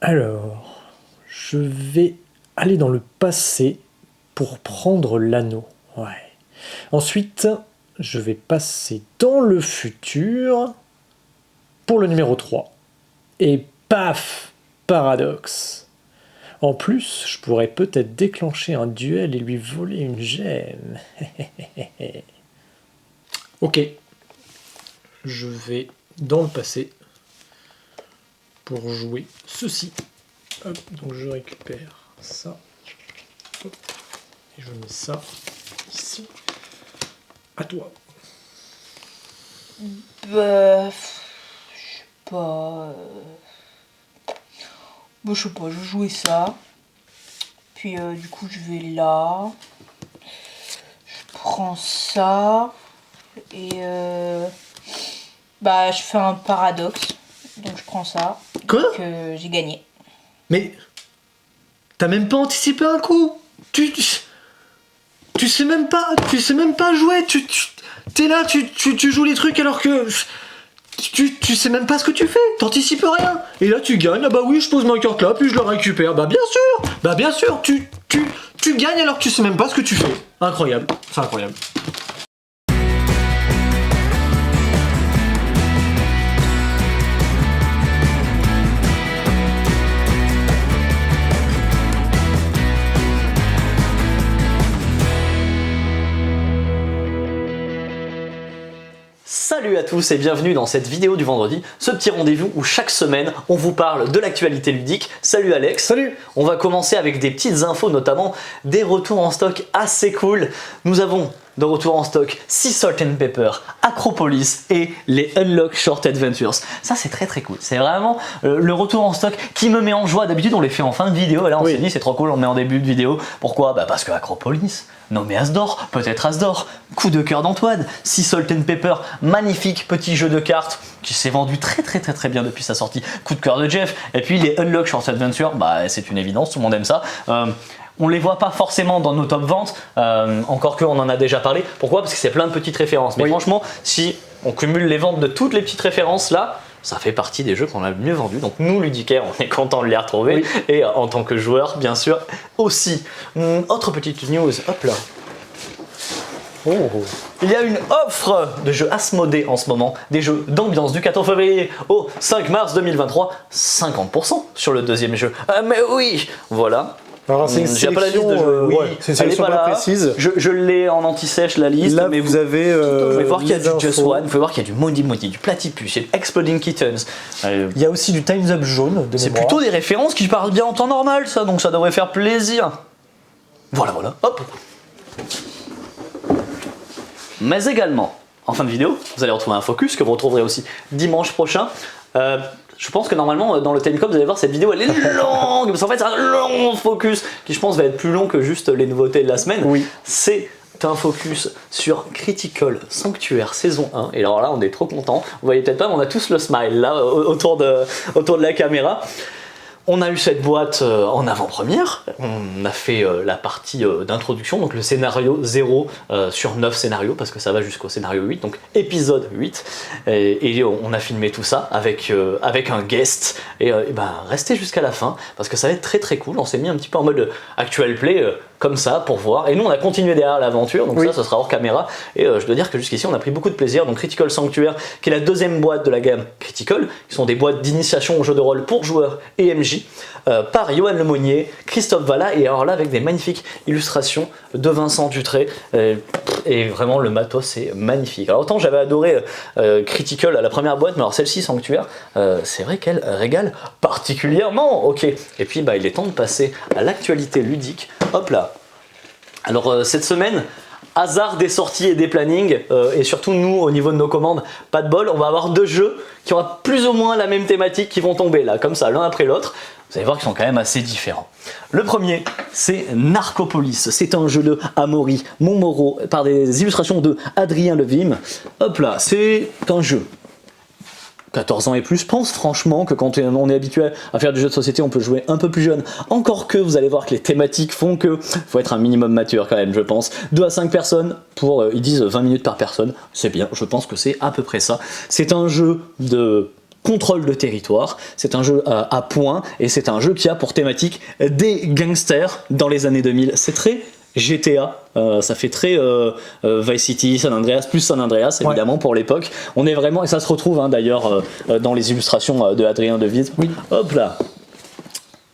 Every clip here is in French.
Alors, je vais aller dans le passé pour prendre l'anneau. Ouais. Ensuite, je vais passer dans le futur pour le numéro 3. Et paf, paradoxe. En plus, je pourrais peut-être déclencher un duel et lui voler une gemme. Ok. Je vais dans le passé pour jouer ceci. Hop, donc je récupère ça. Hop, et je mets ça ici. À toi. Bah, je sais pas. Bah, je sais pas, je jouais ça. Puis du coup, je vais là. Je prends ça. Et bah, je fais un paradoxe. Donc, je prends ça. Quoi ? Donc, j'ai gagné. Mais t'as même pas anticipé un coup. Tu sais même pas jouer. T'es là, tu joues les trucs alors que tu sais même pas ce que tu fais. T'anticipes rien. Et là tu gagnes. Ah bah oui, je pose ma carte là, puis je la récupère. Bah bien sûr. Tu gagnes alors que tu sais même pas ce que tu fais. Incroyable. C'est incroyable. Salut à tous et bienvenue dans cette vidéo du vendredi, ce petit rendez-vous où chaque semaine on vous parle de l'actualité ludique. Salut Alex. Salut. On va commencer avec des petites infos, notamment des retours en stock assez cool. Nous avons de retour en stock Sea Salt and Pepper, Acropolis et les Unlock Short Adventures. Ça c'est très cool, c'est vraiment le retour en stock qui me met en joie. D'habitude on les fait en fin de vidéo et là on s'est dit c'est trop cool, on le met en début de vidéo. Pourquoi ? Bah parce que Acropolis, nommé Asdor, peut-être Asdor, coup de cœur d'Antoine, Sea Salt and Pepper, magnifique petit jeu de cartes qui s'est vendu très bien depuis sa sortie, coup de cœur de Jeff. Et puis les Unlock Short Adventures, bah c'est une évidence, tout le monde aime ça. On les voit pas forcément dans nos top ventes, encore qu'on en a déjà parlé. Pourquoi ? Parce que c'est plein de petites références. Mais franchement, si on cumule les ventes de toutes les petites références là, ça fait partie des jeux qu'on a le mieux vendus. Donc nous, ludicaires, on est content de les retrouver. Oui. Et en tant que joueur, bien sûr, aussi. Autre petite news, hop là. Oh. Il y a une offre de jeux Asmodée en ce moment, des jeux d'ambiance du 14 février au 5 mars 2023, 50% sur le deuxième jeu. Mais oui, voilà. Alors c'est une sélection, pas la liste de jeux. Oui, c'est une sélection pas précise. Je l'ai en anti-sèche la liste. Là, mais vous avez. Vous pouvez voir qu'il y a du Just One, vous pouvez voir qu'il y a du Modi Modi, du Platypus, il y a du Exploding Kittens. Il y a aussi du Time's Up jaune. C'est plutôt des références qui parlent bien en temps normal, ça, donc ça devrait faire plaisir. Voilà, hop. Mais également, en fin de vidéo, vous allez retrouver un focus que vous retrouverez aussi dimanche prochain. Je pense que normalement dans le Timecop vous allez voir cette vidéo elle est longue parce qu'en fait c'est un long focus qui je pense va être plus long que juste les nouveautés de la semaine. Oui. C'est un focus sur Critical Sanctuaire saison 1 et alors là on est trop content. Vous voyez peut-être pas mais on a tous le smile là autour de la caméra. On a eu cette boîte en avant-première, on a fait la partie d'introduction, donc le scénario 0 sur 9 scénarios, parce que ça va jusqu'au scénario 8, donc épisode 8, et on a filmé tout ça avec un guest, et restez jusqu'à la fin, parce que ça va être très cool. On s'est mis un petit peu en mode actual play, comme ça, pour voir, et nous on a continué derrière l'aventure, donc ça sera hors caméra, et je dois dire que jusqu'ici on a pris beaucoup de plaisir. Donc Critical Sanctuaire, qui est la deuxième boîte de la gamme Critical, qui sont des boîtes d'initiation au jeu de rôle pour joueurs et MJ, par Johan Lemonnier, Christophe Vallat, et alors là avec des magnifiques illustrations de Vincent Dutré, et vraiment le matos est magnifique. Alors autant j'avais adoré Critical à la première boîte, mais alors celle-ci Sanctuaire, c'est vrai qu'elle régale particulièrement. Ok, et puis il est temps de passer à l'actualité ludique. Hop là. Alors cette semaine, hasard des sorties et des plannings, et surtout nous au niveau de nos commandes, pas de bol, on va avoir deux jeux qui auront plus ou moins la même thématique qui vont tomber là, comme ça, l'un après l'autre. Vous allez voir qu'ils sont quand même assez différents. Le premier, c'est Narcopolis. C'est un jeu de Amaury Montmoreau par des illustrations de Adrien Levim. Hop là, c'est un jeu 14 ans et plus. Je pense franchement que quand on est habitué à faire du jeu de société, on peut jouer un peu plus jeune. Encore que vous allez voir que les thématiques font que faut être un minimum mature quand même, je pense. 2 à 5 personnes pour, ils disent 20 minutes par personne. C'est bien, je pense que c'est à peu près ça. C'est un jeu de contrôle de territoire, c'est un jeu à points, et c'est un jeu qui a pour thématique des gangsters dans les années 2000. C'est très GTA, ça fait très Vice City, San Andreas, plus San Andreas évidemment pour l'époque. On est vraiment, et ça se retrouve d'ailleurs dans les illustrations de Adrien Devide. Oui. Hop là.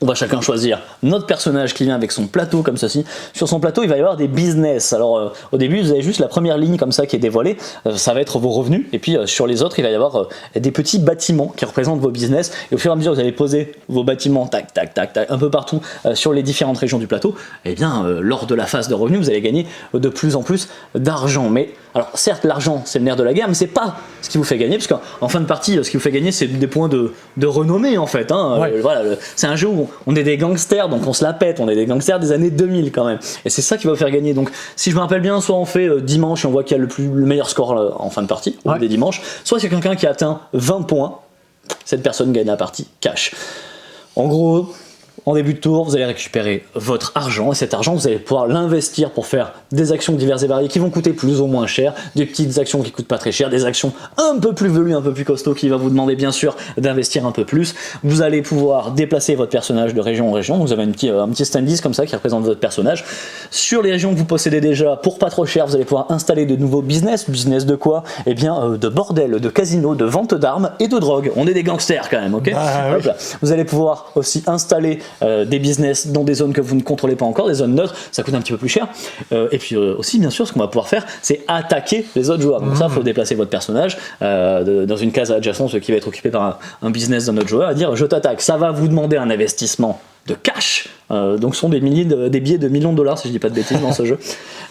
On va chacun choisir notre personnage qui vient avec son plateau comme ceci. Sur son plateau, il va y avoir des business. Alors au début, vous avez juste la première ligne comme ça qui est dévoilée. Ça va être vos revenus. Et puis sur les autres, il va y avoir des petits bâtiments qui représentent vos business. Et au fur et à mesure que vous allez poser vos bâtiments, tac, tac, tac, tac, un peu partout sur les différentes régions du plateau, eh bien, lors de la phase de revenus, vous allez gagner de plus en plus d'argent. Mais alors, certes, l'argent, c'est le nerf de la guerre, mais c'est pas ce qui vous fait gagner, parce qu'en fin de partie, ce qui vous fait gagner, c'est des points de renommée, en fait. Hein. Voilà, c'est un jeu où on est des gangsters, donc on se la pète, on est des gangsters des années 2000 quand même. Et c'est ça qui va vous faire gagner. Donc, si je me rappelle bien, soit on fait dimanche et on voit qui a le meilleur score en fin de partie, au bout des dimanches, soit c'est quelqu'un qui a atteint 20 points, cette personne gagne la partie cash. En gros, en début de tour, vous allez récupérer votre argent, et cet argent, vous allez pouvoir l'investir pour faire des actions diverses et variées qui vont coûter plus ou moins cher, des petites actions qui coûtent pas très cher, des actions un peu plus velues, un peu plus costauds, qui va vous demander bien sûr d'investir un peu plus. Vous allez pouvoir déplacer votre personnage de région en région, vous avez un petit standees comme ça qui représente votre personnage. Sur les régions que vous possédez déjà, pour pas trop cher, vous allez pouvoir installer de nouveaux business. Business de quoi? Eh bien, de bordel, de casino, de vente d'armes et de drogue. On est des gangsters quand même, ok? Hop là. Vous allez pouvoir aussi installer des business dans des zones que vous ne contrôlez pas encore, des zones neutres, ça coûte un petit peu plus cher. Et puis aussi, bien sûr, ce qu'on va pouvoir faire, c'est attaquer les autres joueurs. Donc ça, il faut déplacer votre personnage dans une case adjacente qui va être occupée par un business d'un autre joueur, à dire je t'attaque. Ça va vous demander un investissement de cash, donc ce sont des billets de millions de dollars, si je dis pas de bêtises dans ce jeu.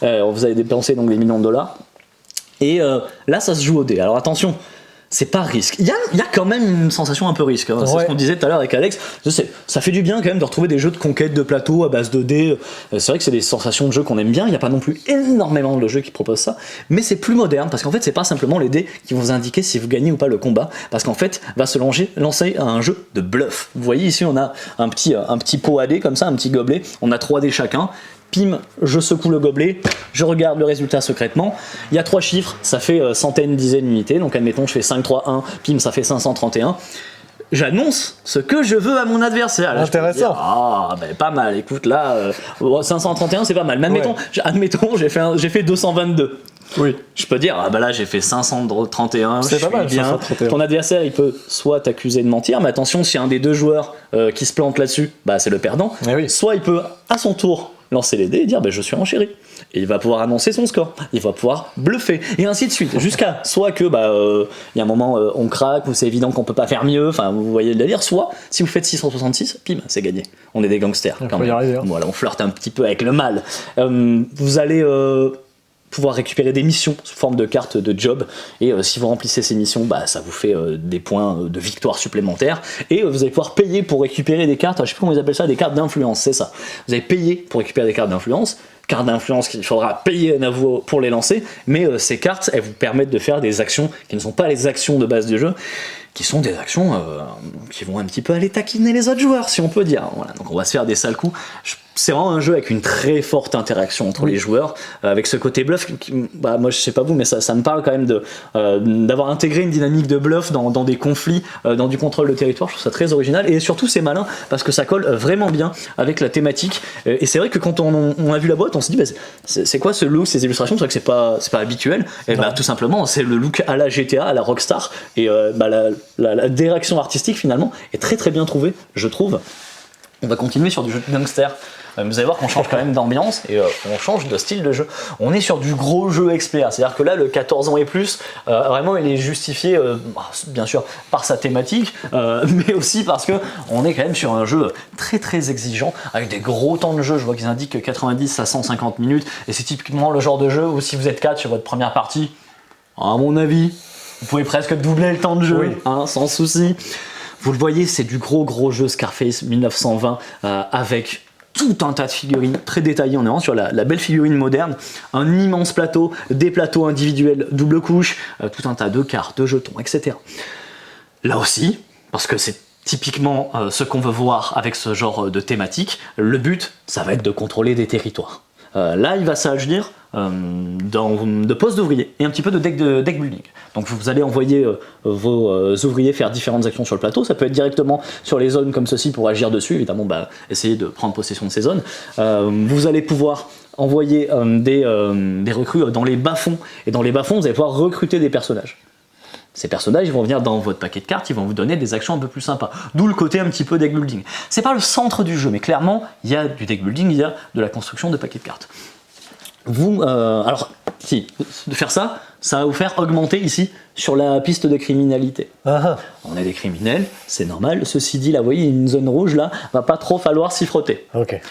Vous allez dépenser donc des millions de dollars. Et là, ça se joue au dé. Alors attention, c'est pas risque. Il y a quand même une sensation un peu risque. Hein. C'est ce qu'on disait tout à l'heure avec Alex. Ça fait du bien quand même de retrouver des jeux de conquête de plateau à base de dés. C'est vrai que c'est des sensations de jeu qu'on aime bien. Il n'y a pas non plus énormément de jeux qui proposent ça. Mais c'est plus moderne parce qu'en fait, c'est pas simplement les dés qui vont vous indiquer si vous gagnez ou pas le combat. Parce qu'en fait, va se lancer un jeu de bluff. Vous voyez ici, on a un petit pot à dés comme ça, un petit gobelet. On a 3 dés chacun. Pim, je secoue le gobelet, je regarde le résultat secrètement. Il y a 3 chiffres, ça fait centaines, dizaines d'unités. Donc admettons, je fais 5, 3, 1, pim, ça fait 531. J'annonce ce que je veux à mon adversaire. Là, intéressant. Pas mal. Écoute, là, 531, c'est pas mal. Mais admettons, j'ai fait 222. Oui. Je peux dire, là j'ai fait 531, c'est pas mal, bien. 531. Ton adversaire, il peut soit t'accuser de mentir, mais attention, s'il y a un des deux joueurs qui se plante là-dessus, c'est le perdant. Soit il peut, à son tour, lancer les dés et dire je suis renchéri. Et il va pouvoir annoncer son score, il va pouvoir bluffer, et ainsi de suite, jusqu'à soit que y a un moment on craque, ou c'est évident qu'on peut pas faire mieux, enfin vous voyez le délire, soit si vous faites 666, pim, c'est gagné. On est des gangsters quand même. Arriver, hein. Voilà, on flirte un petit peu avec le mal. Vous allez pouvoir récupérer des missions sous forme de cartes de job, et si vous remplissez ces missions, ça vous fait des points de victoire supplémentaires, et vous allez pouvoir payer pour récupérer des cartes, je sais pas comment ils appellent ça, des cartes d'influence, c'est ça. Vous allez payer pour récupérer des cartes d'influence qu'il faudra payer à vous pour les lancer, mais ces cartes, elles vous permettent de faire des actions qui ne sont pas les actions de base du jeu, qui sont des actions qui vont un petit peu aller taquiner les autres joueurs, si on peut dire. Voilà, donc on va se faire des sales coups. C'est vraiment un jeu avec une très forte interaction entre les joueurs, avec ce côté bluff. Moi, je sais pas vous, mais ça me parle quand même d'avoir intégré une dynamique de bluff dans des conflits, dans du contrôle de territoire. Je trouve ça très original, et surtout c'est malin parce que ça colle vraiment bien avec la thématique. Et c'est vrai que quand on a vu la boîte, on s'est dit c'est quoi ce look, ces illustrations? C'est vrai que c'est pas habituel. Et tout simplement, c'est le look à la GTA, à la Rockstar, et la direction artistique finalement est très très bien trouvée, je trouve. On va continuer sur du jeu de gangster. Vous allez voir qu'on change quand même d'ambiance, et on change de style de jeu. On est sur du gros jeu expert, c'est-à-dire que là, le 14 ans et plus, vraiment, il est justifié, bien sûr, par sa thématique, mais aussi parce que on est quand même sur un jeu très très exigeant, avec des gros temps de jeu. Je vois qu'ils indiquent 90 à 150 minutes, et c'est typiquement le genre de jeu où si vous êtes 4 sur votre première partie, à mon avis, vous pouvez presque doubler le temps de jeu, sans souci. Vous le voyez, c'est du gros jeu Scarface 1920, avec tout un tas de figurines très détaillées. On est vraiment sur la belle figurine moderne, un immense plateau, des plateaux individuels double couche, tout un tas de cartes, de jetons, etc. Là aussi, parce que c'est typiquement ce qu'on veut voir avec ce genre de thématique, le but, ça va être de contrôler des territoires. Là, il va s'agir de postes d'ouvriers et un petit peu de deck building. Donc vous allez envoyer vos ouvriers faire différentes actions sur le plateau. Ça peut être directement sur les zones comme ceci pour agir dessus, évidemment essayer de prendre possession de ces zones. Vous allez pouvoir envoyer des recrues dans les bas-fonds, et dans les bas-fonds vous allez pouvoir recruter des personnages. Ces personnages ils vont venir dans votre paquet de cartes, ils vont vous donner des actions un peu plus sympas. D'où le côté un petit peu deck building. C'est pas le centre du jeu, mais clairement il y a du deck building, il y a de la construction de paquets de cartes. Alors, si, de faire ça, ça va vous faire augmenter ici sur la piste de criminalité. On est des criminels, c'est normal. Ceci dit, là, vous voyez, une zone rouge, là, va pas trop falloir s'y frotter. Ok.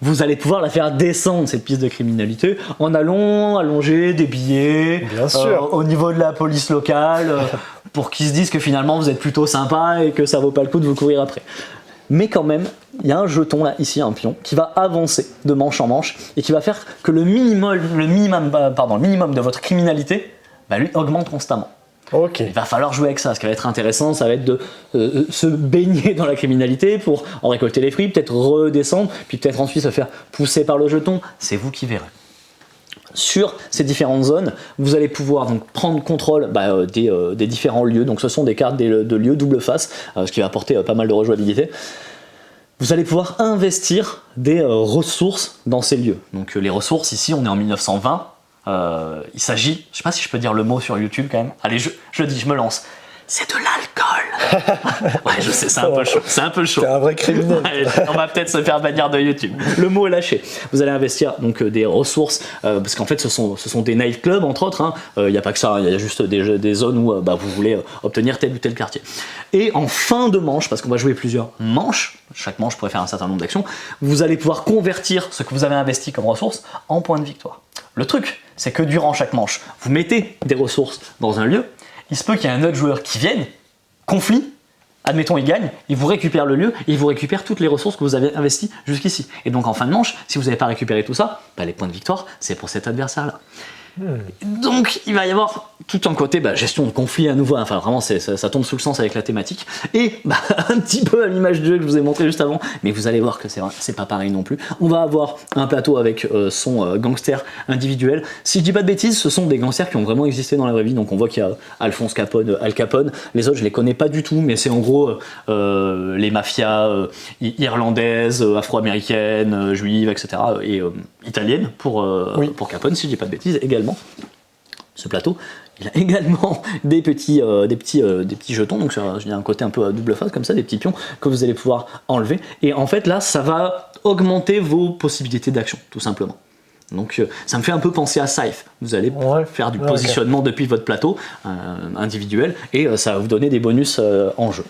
Vous allez pouvoir la faire descendre, cette piste de criminalité, en allant allonger des billets Bien sûr. au niveau de la police locale, pour qu'ils se disent que finalement vous êtes plutôt sympa et que ça vaut pas le coup de vous courir après. Mais quand même, il y a un jeton là, ici, un pion, qui va avancer de manche en manche et qui va faire que le minimum de votre criminalité lui augmente constamment. Ok. Il va falloir jouer avec ça. Ce qui va être intéressant, ça va être de se baigner dans la criminalité pour en récolter les fruits, peut-être redescendre, puis peut-être ensuite se faire pousser par le jeton. C'est vous qui verrez. Sur ces différentes zones, vous allez pouvoir donc prendre contrôle des différents lieux. Donc ce sont des cartes de lieux double face, ce qui va apporter pas mal de rejouabilité. Vous allez pouvoir investir des ressources dans ces lieux. Donc les ressources, ici on est en 1920. Il s'agit, je sais pas si je peux dire le mot sur YouTube quand même. Allez, je dis, je me lance. C'est de l'alcool. Ouais, je sais, c'est un peu chaud. C'est un peu chaud. T'es un vrai criminel. Ouais, on va peut-être se faire bannir de YouTube. Le mot est lâché. Vous allez investir donc des ressources, parce qu'en fait ce sont des nightclubs entre autres. Il n'y a pas que ça, il y a juste des zones où vous voulez obtenir tel ou tel quartier. Et en fin de manche, parce qu'on va jouer plusieurs manches, chaque manche pourrait faire un certain nombre d'actions, vous allez pouvoir convertir ce que vous avez investi comme ressources en points de victoire. Le truc, c'est que durant chaque manche, vous mettez des ressources dans un lieu. Il se peut qu'il y ait un autre joueur qui vienne, conflit, admettons il gagne, il vous récupère le lieu et il vous récupère toutes les ressources que vous avez investies jusqu'ici. Et donc en fin de manche, si vous n'avez pas récupéré tout ça, les points de victoire, c'est pour cet adversaire-là. Donc il va y avoir tout un côté gestion de conflit à nouveau, enfin vraiment ça tombe sous le sens avec la thématique, et un petit peu à l'image du jeu que je vous ai montré juste avant, mais vous allez voir que c'est pas pareil non plus. On va avoir un plateau avec son gangster individuel. Si je dis pas de bêtises, ce sont des gangsters qui ont vraiment existé dans la vraie vie, donc on voit qu'il y a Alphonse Capone, Al Capone, les autres je les connais pas du tout, mais c'est en gros les mafias irlandaises, afro-américaines, juives, etc. et italiennes pour Capone, si je dis pas de bêtises également. Ce plateau, il a également des petits jetons, donc il y a un côté un peu à double face comme ça, des petits pions que vous allez pouvoir enlever. Et en fait là, ça va augmenter vos possibilités d'action, tout simplement. Donc ça me fait un peu penser à Scythe. Vous allez faire du positionnement depuis votre plateau individuel et ça va vous donner des bonus en jeu.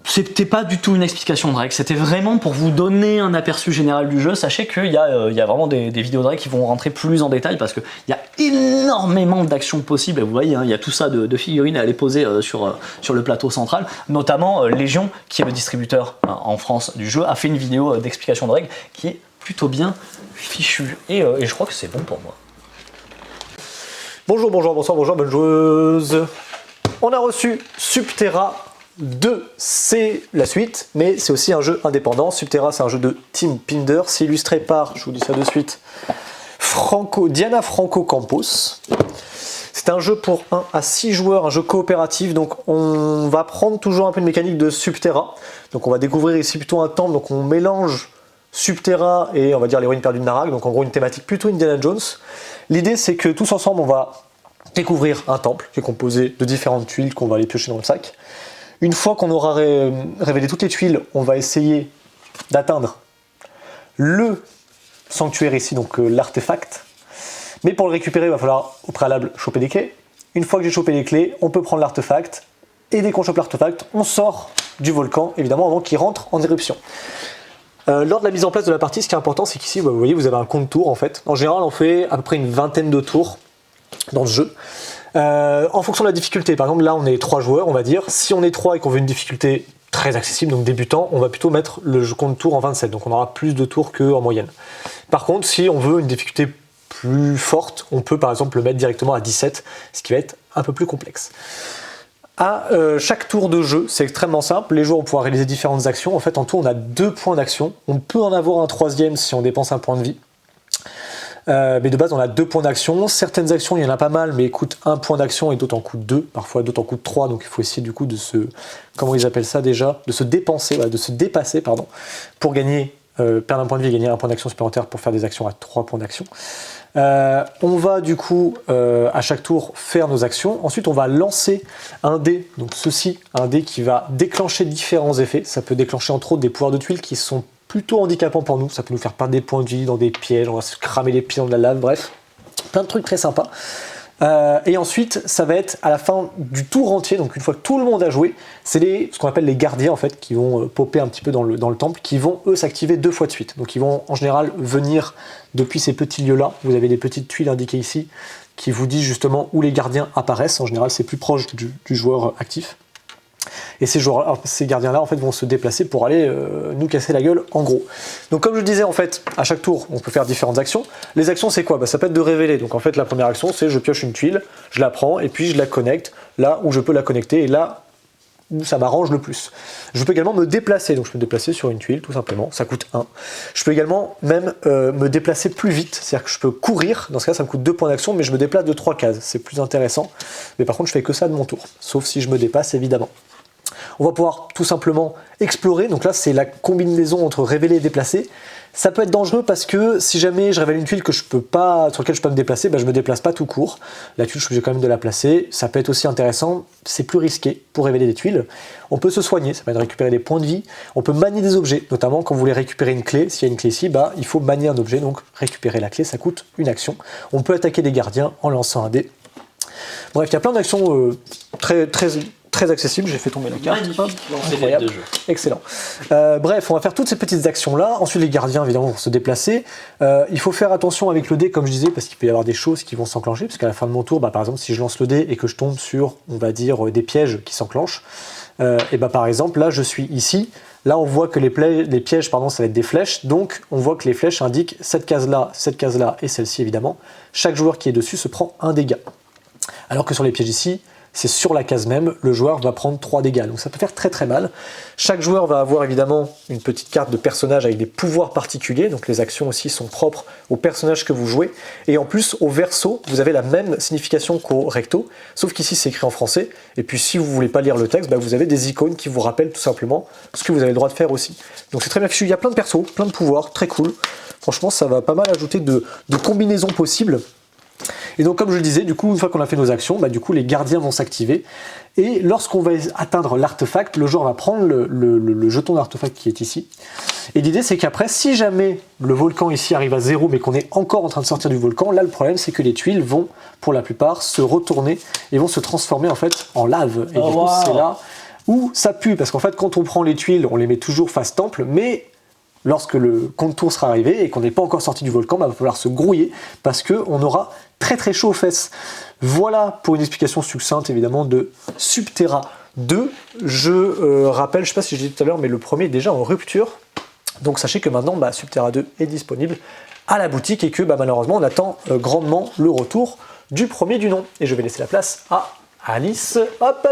C'était pas du tout une explication de règles, c'était vraiment pour vous donner un aperçu général du jeu. Sachez qu'il y a vraiment des vidéos de règles qui vont rentrer plus en détail parce qu'il y a énormément d'actions possibles. Et vous voyez, il y a tout ça de figurines à aller poser sur le plateau central. Notamment Légion, qui est le distributeur en France du jeu, a fait une vidéo d'explication de règles qui est plutôt bien fichue. Et je crois que c'est bon pour moi. Bonjour, bonsoir, bonne joueuse. On a reçu Subterra 2, c'est la suite, mais c'est aussi un jeu indépendant. Subterra, c'est un jeu de Tim Pinder, c'est illustré par, je vous dis ça de suite, Diana Franco Campos. C'est un jeu pour 1 à 6 joueurs, un jeu coopératif, donc on va prendre toujours un peu de mécanique de Subterra. Donc on va découvrir ici plutôt un temple, donc on mélange Subterra et on va dire l'héroïne perdue de Narak, donc en gros une thématique plutôt Indiana Jones. L'idée c'est que tous ensemble on va découvrir un temple qui est composé de différentes tuiles qu'on va aller piocher dans le sac. Une fois qu'on aura révélé toutes les tuiles, on va essayer d'atteindre le sanctuaire ici, donc l'artefact. Mais pour le récupérer, il va falloir au préalable choper des clés. Une fois que j'ai chopé les clés, on peut prendre l'artefact. Et dès qu'on chope l'artefact, on sort du volcan, évidemment, avant qu'il rentre en éruption. Lors de la mise en place de la partie, ce qui est important, c'est qu'ici, vous voyez, vous avez un compte tour en fait. En général, on fait à peu près une vingtaine de tours dans le jeu. En fonction de la difficulté, par exemple là on est 3 joueurs on va dire, si on est 3 et qu'on veut une difficulté très accessible, donc débutant, on va plutôt mettre le compte tour en 27, donc on aura plus de tours qu'en moyenne. Par contre si on veut une difficulté plus forte, on peut par exemple le mettre directement à 17, ce qui va être un peu plus complexe. À chaque tour de jeu, c'est extrêmement simple, les joueurs vont pouvoir réaliser différentes actions, en fait en tout on a 2 points d'action, on peut en avoir un 3e si on dépense un point de vie. Mais de base, on a 2 points d'action. Certaines actions, il y en a pas mal, mais coûtent 1 point d'action et d'autres en coûtent 2. Parfois, d'autres en coûtent 3. Donc, il faut essayer du coup de se... Comment ils appellent ça déjà ? De se dépenser, de se dépasser, pardon, pour gagner, perdre un point de vie et gagner 1 point d'action supplémentaire pour faire des actions à 3 points d'action. On va du coup à chaque tour faire nos actions. Ensuite, on va lancer un dé. Donc ceci, un dé qui va déclencher différents effets. Ça peut déclencher entre autres des pouvoirs de tuiles qui sont plutôt handicapants pour nous. Ça peut nous faire perdre des points de vie dans des pièges. On va se cramer les pieds dans de la lave. Bref, plein de trucs très sympas. Et ensuite, ça va être à la fin du tour entier, donc une fois que tout le monde a joué, c'est ce qu'on appelle les gardiens en fait, qui vont popper un petit peu dans le temple, qui vont eux s'activer 2 fois de suite. Donc ils vont en général venir depuis ces petits lieux-là. Vous avez des petites tuiles indiquées ici qui vous disent justement où les gardiens apparaissent. En général, c'est plus proche du joueur actif. Et ces gardiens-là en fait vont se déplacer pour aller nous casser la gueule en gros. Donc comme je disais en fait, à chaque tour on peut faire différentes actions. Les actions c'est quoi ? Ça peut être de révéler. Donc en fait la première action c'est je pioche une tuile, je la prends et puis je la connecte là où je peux la connecter et là où ça m'arrange le plus. Je peux également me déplacer, donc je peux me déplacer sur une tuile tout simplement, ça coûte 1. Je peux également même me déplacer plus vite, c'est-à-dire que je peux courir, dans ce cas ça me coûte 2 points d'action mais je me déplace de 3 cases, c'est plus intéressant. Mais par contre je fais que ça de mon tour, sauf si je me dépasse évidemment. On va pouvoir tout simplement explorer, donc là c'est la combinaison entre révéler et déplacer. Ça peut être dangereux parce que si jamais je révèle une tuile sur laquelle je peux me déplacer, je me déplace pas tout court. La tuile je suis obligé quand même de la placer. Ça peut être aussi intéressant, c'est plus risqué pour révéler des tuiles. On peut se soigner, ça permet de récupérer des points de vie. On peut manier des objets, notamment quand vous voulez récupérer une clé. S'il y a une clé ici, il faut manier un objet, donc récupérer la clé, ça coûte une action. On peut attaquer des gardiens en lançant un dé. Bref, il y a plein d'actions très accessible, j'ai fait tomber la carte. Incroyable. Excellent. Bref, on va faire toutes ces petites actions-là. Ensuite, les gardiens, évidemment, vont se déplacer. Il faut faire attention avec le dé, comme je disais, parce qu'il peut y avoir des choses qui vont s'enclencher. Parce qu'à la fin de mon tour, par exemple, si je lance le dé et que je tombe sur, on va dire, des pièges qui s'enclenchent, par exemple, là, je suis ici. Là, on voit que les pièges, ça va être des flèches. Donc, on voit que les flèches indiquent cette case-là et celle-ci, évidemment. Chaque joueur qui est dessus se prend un dégât. Alors que sur les pièges ici, c'est sur la case même, le joueur va prendre 3 dégâts. Donc ça peut faire très très mal. Chaque joueur va avoir évidemment une petite carte de personnage avec des pouvoirs particuliers. Donc les actions aussi sont propres au personnage que vous jouez. Et en plus, au verso, vous avez la même signification qu'au recto. Sauf qu'ici, c'est écrit en français. Et puis si vous ne voulez pas lire le texte, vous avez des icônes qui vous rappellent tout simplement ce que vous avez le droit de faire aussi. Donc c'est très bien fichu. Il y a plein de persos, plein de pouvoirs, très cool. Franchement, ça va pas mal ajouter de combinaisons possibles. Et donc comme je le disais, du coup une fois qu'on a fait nos actions, du coup les gardiens vont s'activer et lorsqu'on va atteindre l'artefact, le joueur va prendre le jeton d'artefact qui est ici. Et l'idée c'est qu'après, si jamais le volcan ici arrive à 0 mais qu'on est encore en train de sortir du volcan, là le problème c'est que les tuiles vont pour la plupart se retourner et vont se transformer en fait en lave. Et du coup c'est là où ça pue, parce qu'en fait quand on prend les tuiles, on les met toujours face temple, mais lorsque le compte-tour sera arrivé et qu'on n'est pas encore sorti du volcan, il va falloir se grouiller parce qu'on aura très très chaud aux fesses. Voilà pour une explication succincte évidemment de Subterra 2. Je rappelle, je ne sais pas si je l'ai dit tout à l'heure, mais le premier est déjà en rupture. Donc sachez que maintenant Subterra 2 est disponible à la boutique et que malheureusement on attend grandement le retour du premier du nom. Et je vais laisser la place à Alice. Hop.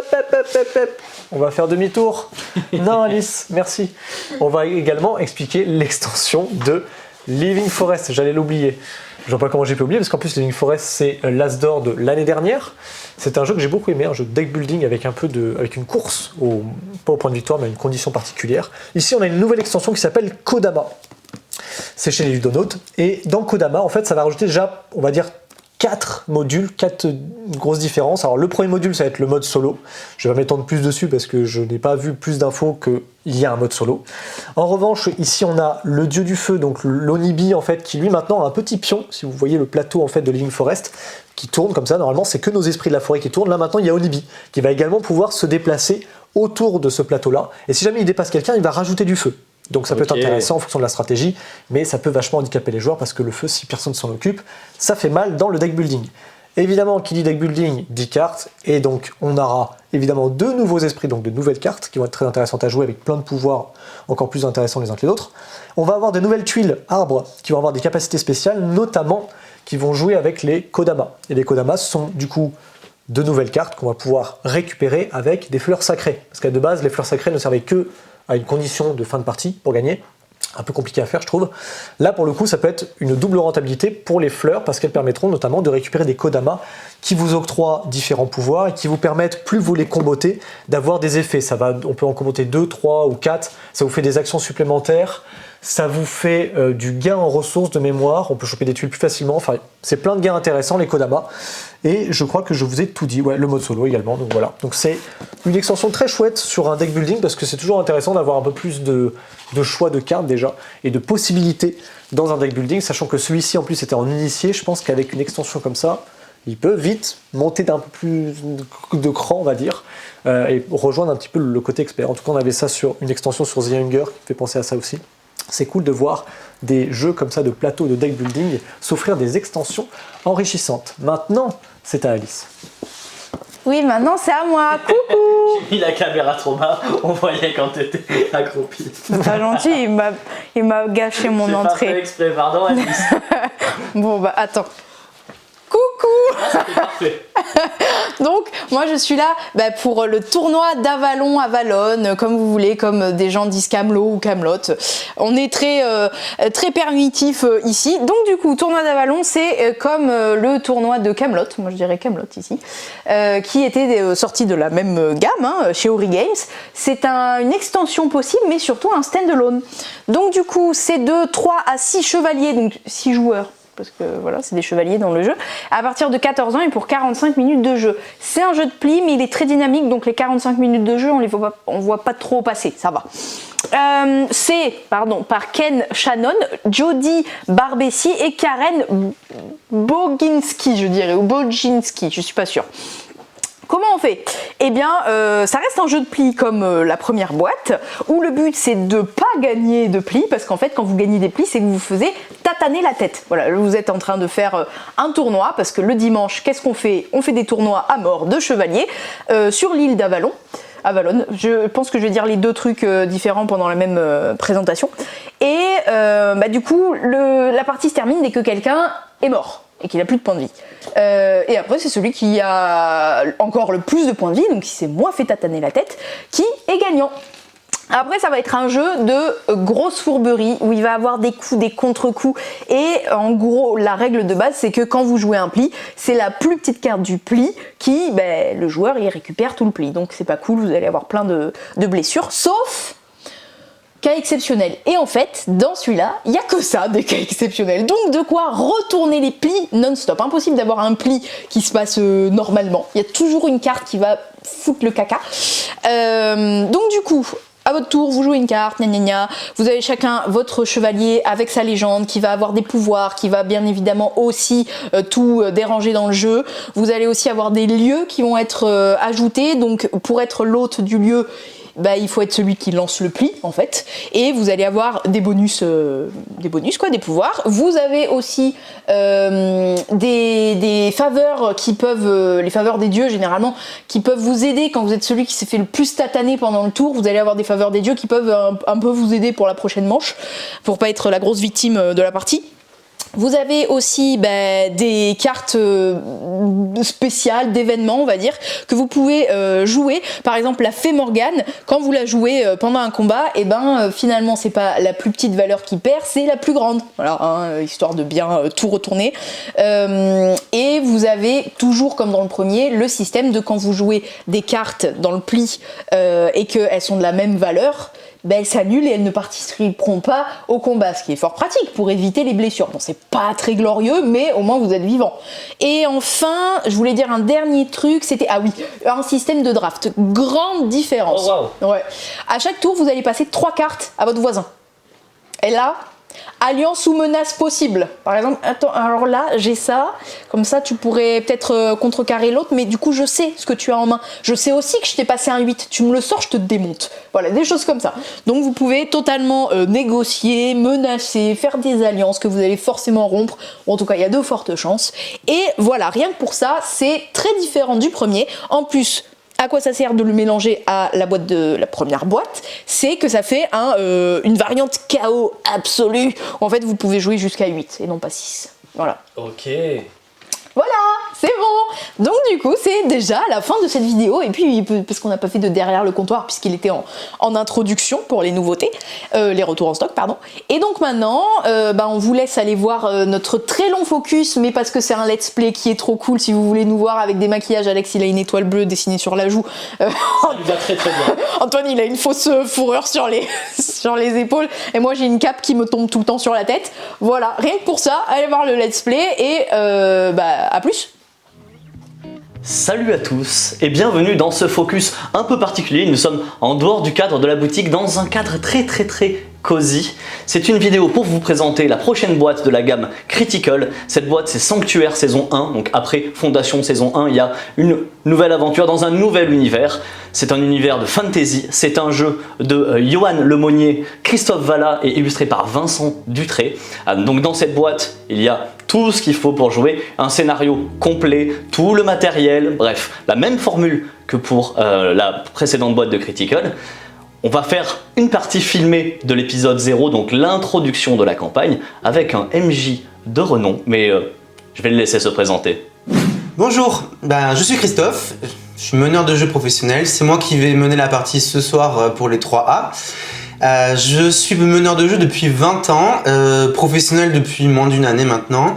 On va faire demi-tour. Non Alice, merci. On va également expliquer l'extension de Living Forest. J'allais l'oublier. Je ne vois pas comment j'ai pu oublier, parce qu'en plus Living Forest c'est l'As d'or de l'année dernière. C'est un jeu que j'ai beaucoup aimé, un jeu de deck building avec avec une course, pas au point de victoire mais à une condition particulière. Ici on a une nouvelle extension qui s'appelle Kodama. C'est chez les Ludonautes. Et dans Kodama, en fait, ça va rajouter déjà, on va dire, 4 modules, 4 grosses différences. Alors le premier module, ça va être le mode solo. Je vais pas m'étendre plus dessus parce que je n'ai pas vu plus d'infos qu'il y a un mode solo. En revanche, ici on a le dieu du feu, donc l'Onibi en fait, qui lui maintenant a un petit pion, si vous voyez le plateau en fait de Living Forest, qui tourne comme ça. Normalement, c'est que nos esprits de la forêt qui tournent. Là maintenant, il y a Onibi, qui va également pouvoir se déplacer autour de ce plateau-là. Et si jamais il dépasse quelqu'un, il va rajouter du feu. Donc ça peut être intéressant en fonction de la stratégie, mais ça peut vachement handicaper les joueurs parce que le feu, si personne s'en occupe, ça fait mal dans le deck building. Évidemment, qui dit deck building, 10 cartes, et donc on aura évidemment 2 nouveaux esprits, donc de nouvelles cartes qui vont être très intéressantes à jouer avec plein de pouvoirs encore plus intéressants les uns que les autres. On va avoir de nouvelles tuiles arbres qui vont avoir des capacités spéciales, notamment qui vont jouer avec les Kodama. Et les Kodama sont du coup de nouvelles cartes qu'on va pouvoir récupérer avec des fleurs sacrées. Parce qu'à de base, les fleurs sacrées ne servaient que à une condition de fin de partie pour gagner. un peu compliqué à faire, je trouve. Là, pour le coup, ça peut être une double rentabilité pour les fleurs parce qu'elles permettront notamment de récupérer des Kodama qui vous octroient différents pouvoirs et qui vous permettent, plus vous les combotez, d'avoir des effets. On peut en comboter 2, 3 ou 4. Ça vous fait des actions supplémentaires. Ça vous fait du gain en ressources de mémoire. On peut choper des tuiles plus facilement. Enfin, c'est plein de gains intéressants, les Kodama. Et je crois que je vous ai tout dit. Ouais, le mode solo également. Donc voilà. Donc c'est une extension très chouette sur un deck building parce que c'est toujours intéressant d'avoir un peu plus de choix de cartes déjà et de possibilités dans un deck building, sachant que celui-ci en plus était en initié. Je pense qu'avec une extension comme ça, il peut vite monter d'un peu plus de cran, on va dire, et rejoindre un petit peu le côté expert. En tout cas, on avait ça sur une extension sur The Hunger qui fait penser à ça aussi. C'est cool de voir des jeux comme ça de plateau, de deck building, s'offrir des extensions enrichissantes. Maintenant, c'est à Alice. Oui, maintenant c'est à moi. Coucou. J'ai mis la caméra trop bas, on voyait quand t'étais accroupi. Pas gentil, il m'a gâché mon J'ai pas entrée. fait exprès, pardon Alice. Bon bah attends. Coucou. C'était parfait. Donc moi je suis là pour le tournoi d'Avalon à Valonne, comme vous voulez, comme des gens disent Camelot ou Camelot. On est très permissif ici. Donc du coup, tournoi d'Avalon, c'est comme le tournoi de Camelot, moi je dirais Camelot ici, qui était sorti de la même gamme chez Ori Games. C'est une extension possible, mais surtout un stand-alone. Donc du coup, c'est de 3 à 6 chevaliers, donc 6 joueurs. Parce que voilà, c'est des chevaliers dans le jeu, à partir de 14 ans et pour 45 minutes de jeu. C'est un jeu de pli, mais il est très dynamique, donc les 45 minutes de jeu, on voit pas trop passer, ça va. C'est par Ken Shannon, Jody Barbessi et Karen Boginski, je dirais, ou Boginski, je suis pas sûre. Comment on fait ? Eh bien, ça reste un jeu de plis comme la première boîte, où le but c'est de pas gagner de plis, parce qu'en fait, quand vous gagnez des plis, c'est que vous faisiez tataner la tête. Voilà, vous êtes en train de faire un tournoi, parce que le dimanche, qu'est-ce qu'on fait ? On fait des tournois à mort de chevaliers sur l'île d'Avalon. Avalon. Je pense que je vais dire les deux trucs différents pendant la même présentation. Et du coup, la partie se termine dès que quelqu'un est mort et qu'il n'a plus de points de vie. Et après, c'est celui qui a encore le plus de points de vie, donc qui s'est moins fait tataner la tête, qui est gagnant. Après, ça va être un jeu de grosse fourberie où il va avoir des coups, des contre-coups. Et en gros, la règle de base, c'est que quand vous jouez un pli, c'est la plus petite carte du pli qui, le joueur, il récupère tout le pli. Donc c'est pas cool, vous allez avoir plein de blessures, sauf cas exceptionnels. Et en fait, dans celui-là, il n'y a que ça, des cas exceptionnels. Donc de quoi retourner les plis non-stop. Impossible d'avoir un pli qui se passe normalement. Il y a toujours une carte qui va foutre le caca. Donc du coup, à votre tour, vous jouez une carte, gna gna gna. Vous avez chacun votre chevalier avec sa légende qui va avoir des pouvoirs, qui va bien évidemment aussi tout déranger dans le jeu. Vous allez aussi avoir des lieux qui vont être ajoutés. Donc pour être l'hôte du lieu, il faut être celui qui lance le pli en fait, et vous allez avoir des bonus des pouvoirs. Vous avez aussi des faveurs qui peuvent, les faveurs des dieux généralement, qui peuvent vous aider quand vous êtes celui qui s'est fait le plus tataner pendant le tour. Vous allez avoir des faveurs des dieux qui peuvent un peu vous aider pour la prochaine manche, pour pas être la grosse victime de la partie. Vous avez aussi des cartes spéciales, d'événements, on va dire, que vous pouvez jouer. Par exemple, la Fée Morgane, quand vous la jouez pendant un combat, finalement, c'est pas la plus petite valeur qui perd, c'est la plus grande. Voilà, histoire de bien tout retourner. Et vous avez toujours, comme dans le premier, le système de quand vous jouez des cartes dans le pli et qu'elles sont de la même valeur, elles s'annulent et elles ne participeront pas au combat, ce qui est fort pratique pour éviter les blessures. Bon, c'est pas très glorieux, mais au moins vous êtes vivant. Et enfin, je voulais dire un dernier truc, c'était, un système de draft. Grande différence. Oh, wow. Ouais. À chaque tour, vous allez passer 3 cartes à votre voisin. Et là, alliance ou menace possible. Par exemple, attends, alors là, j'ai ça. Comme ça, tu pourrais peut-être contrecarrer l'autre, mais du coup, je sais ce que tu as en main. Je sais aussi que je t'ai passé un 8. Tu me le sors, je te démonte. Voilà, des choses comme ça. Donc, vous pouvez totalement négocier, menacer, faire des alliances que vous allez forcément rompre. Ou en tout cas, il y a de fortes chances. Et voilà, rien que pour ça, c'est très différent du premier. En plus, à quoi ça sert de le mélanger à la boîte de la première boîte ? C'est que ça fait une variante KO absolue. En fait, vous pouvez jouer jusqu'à 8 et non pas 6. Voilà. Ok. Voilà, C'est bon. Donc du coup, c'est déjà la fin de cette vidéo. Et puis, parce qu'on n'a pas fait de derrière le comptoir, puisqu'il était en introduction pour les nouveautés, les retours en stock, pardon. Et donc maintenant, on vous laisse aller voir notre très long focus, mais parce que c'est un let's play qui est trop cool. Si vous voulez nous voir avec des maquillages, Alex, il a une étoile bleue dessinée sur la joue. Ça lui va très très bien. Antoine, il a une fausse fourrure sur les épaules. Et moi, j'ai une cape qui me tombe tout le temps sur la tête. Voilà, rien que pour ça, allez voir le let's play et à plus. Salut à tous et bienvenue dans ce focus un peu particulier. Nous sommes en dehors du cadre de la boutique, dans un cadre très cosy. C'est une vidéo pour vous présenter la prochaine boîte de la gamme Critical. Cette boîte, c'est Sanctuaire saison 1, donc après Fondation saison 1, il y a une nouvelle aventure dans un nouvel univers. C'est un univers de fantasy, c'est un jeu de Johan Lemonnier, Christophe Vallat et illustré par Vincent Dutré. Donc dans cette boîte, il y a tout ce qu'il faut pour jouer, un scénario complet, tout le matériel, bref, la même formule que pour la précédente boîte de Critical. On va faire une partie filmée de l'épisode 0, donc l'introduction de la campagne, avec un MJ de renom, mais je vais le laisser se présenter. Bonjour, je suis Christophe, je suis meneur de jeu professionnel, c'est moi qui vais mener la partie ce soir pour les 3A. Je suis meneur de jeu depuis 20 ans, professionnel depuis moins d'une année maintenant.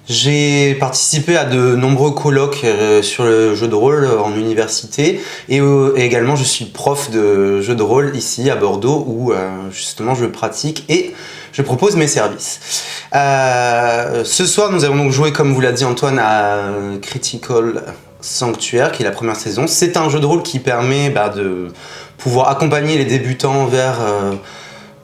J'ai participé à de nombreux colloques sur le jeu de rôle en université et également je suis prof de jeu de rôle ici à Bordeaux où justement je pratique et je propose mes services. Ce soir nous allons donc jouer, comme vous l'a dit Antoine, à Critical Sanctuaire qui est la première saison. C'est un jeu de rôle qui permet de pouvoir accompagner les débutants vers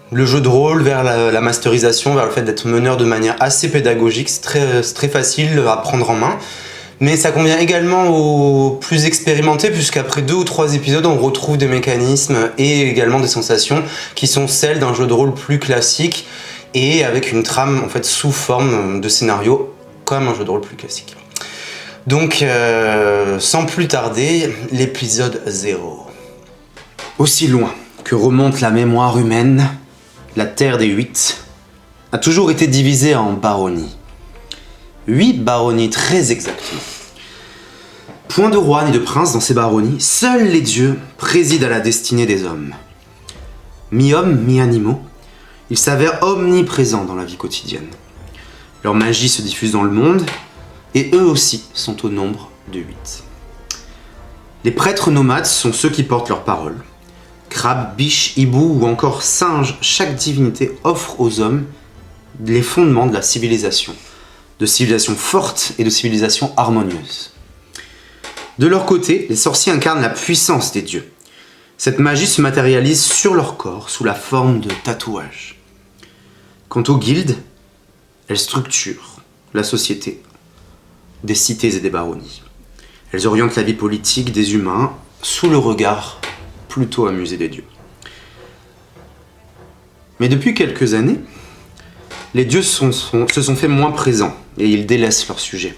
le jeu de rôle, vers la masterisation, vers le fait d'être meneur de manière assez pédagogique. C'est très facile à prendre en main. Mais ça convient également aux plus expérimentés, puisqu'après 2 ou 3 épisodes, on retrouve des mécanismes et également des sensations qui sont celles d'un jeu de rôle plus classique et avec une trame en fait sous forme de scénario comme un jeu de rôle plus classique. Donc, sans plus tarder, l'épisode 0. Aussi loin que remonte la mémoire humaine, la Terre des 8 a toujours été divisée en baronnies. 8 baronnies très exactement. Point de roi ni de prince dans ces baronnies, seuls les dieux président à la destinée des hommes. Mi-hommes, mi-animaux, ils s'avèrent omniprésents dans la vie quotidienne. Leur magie se diffuse dans le monde, et eux aussi sont au nombre de 8. Les prêtres nomades sont ceux qui portent leurs paroles. Crabe, biche, hibou ou encore singe, chaque divinité offre aux hommes les fondements de la civilisation. De civilisation forte et de civilisation harmonieuse. De leur côté, les sorciers incarnent la puissance des dieux. Cette magie se matérialise sur leur corps sous la forme de tatouages. Quant aux guildes, elles structurent la société des cités et des baronnies. Elles orientent la vie politique des humains sous le regard plutôt amusé des dieux. Mais depuis quelques années, les dieux se sont fait moins présents et ils délaissent leur sujet.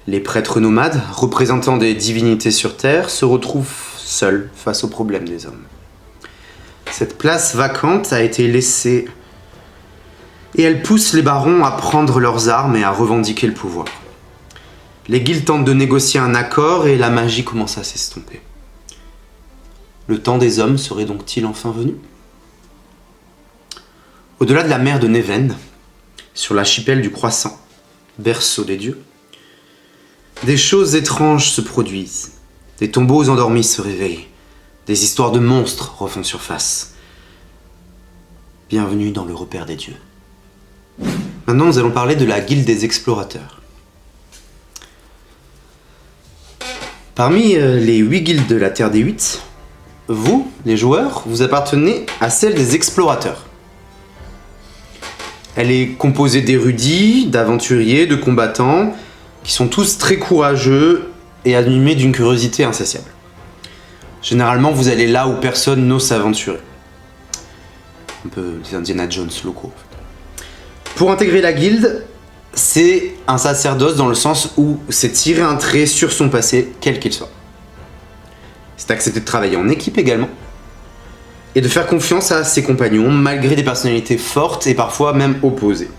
Les prêtres nomades, représentant des divinités sur Terre, se retrouvent seuls face aux problèmes des hommes. Cette place vacante a été laissée et elle pousse les barons à prendre leurs armes et à revendiquer le pouvoir. Les guildes tentent de négocier un accord et la magie commence à s'estomper. Le temps des hommes serait donc-il enfin venu ? Au-delà de la mer de Neven, sur l'archipel du Croissant, berceau des dieux, des choses étranges se produisent. Des tombeaux endormis se réveillent. Des histoires de monstres refont surface. Bienvenue dans le repère des dieux. Maintenant, nous allons parler de la guilde des explorateurs. Parmi les 8 guildes de la Terre des 8, vous, les joueurs, vous appartenez à celle des explorateurs. Elle est composée d'érudits, d'aventuriers, de combattants, qui sont tous très courageux et animés d'une curiosité insatiable. Généralement, vous allez là où personne n'ose s'aventurer. Un peu des Indiana Jones locaux. Pour intégrer la guilde, c'est un sacerdoce dans le sens où c'est tirer un trait sur son passé, quel qu'il soit. C'est accepter de travailler en équipe également, et de faire confiance à ses compagnons, malgré des personnalités fortes et parfois même opposées.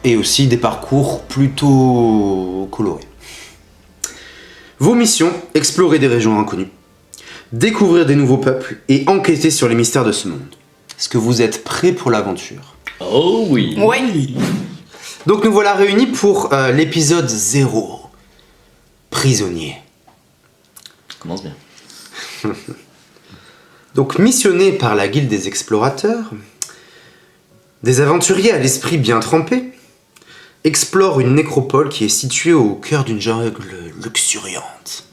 et aussi des parcours plutôt colorés. Vos missions, explorer des régions inconnues, découvrir des nouveaux peuples et enquêter sur les mystères de ce monde. Est-ce que vous êtes prêts pour l'aventure ? Oh oui. Ouais. Donc nous voilà réunis pour l'épisode 0. Prisonnier. Commence bien. Donc missionnés par la guilde des explorateurs, des aventuriers à l'esprit bien trempé explorent une nécropole qui est située au cœur d'une jungle luxuriante.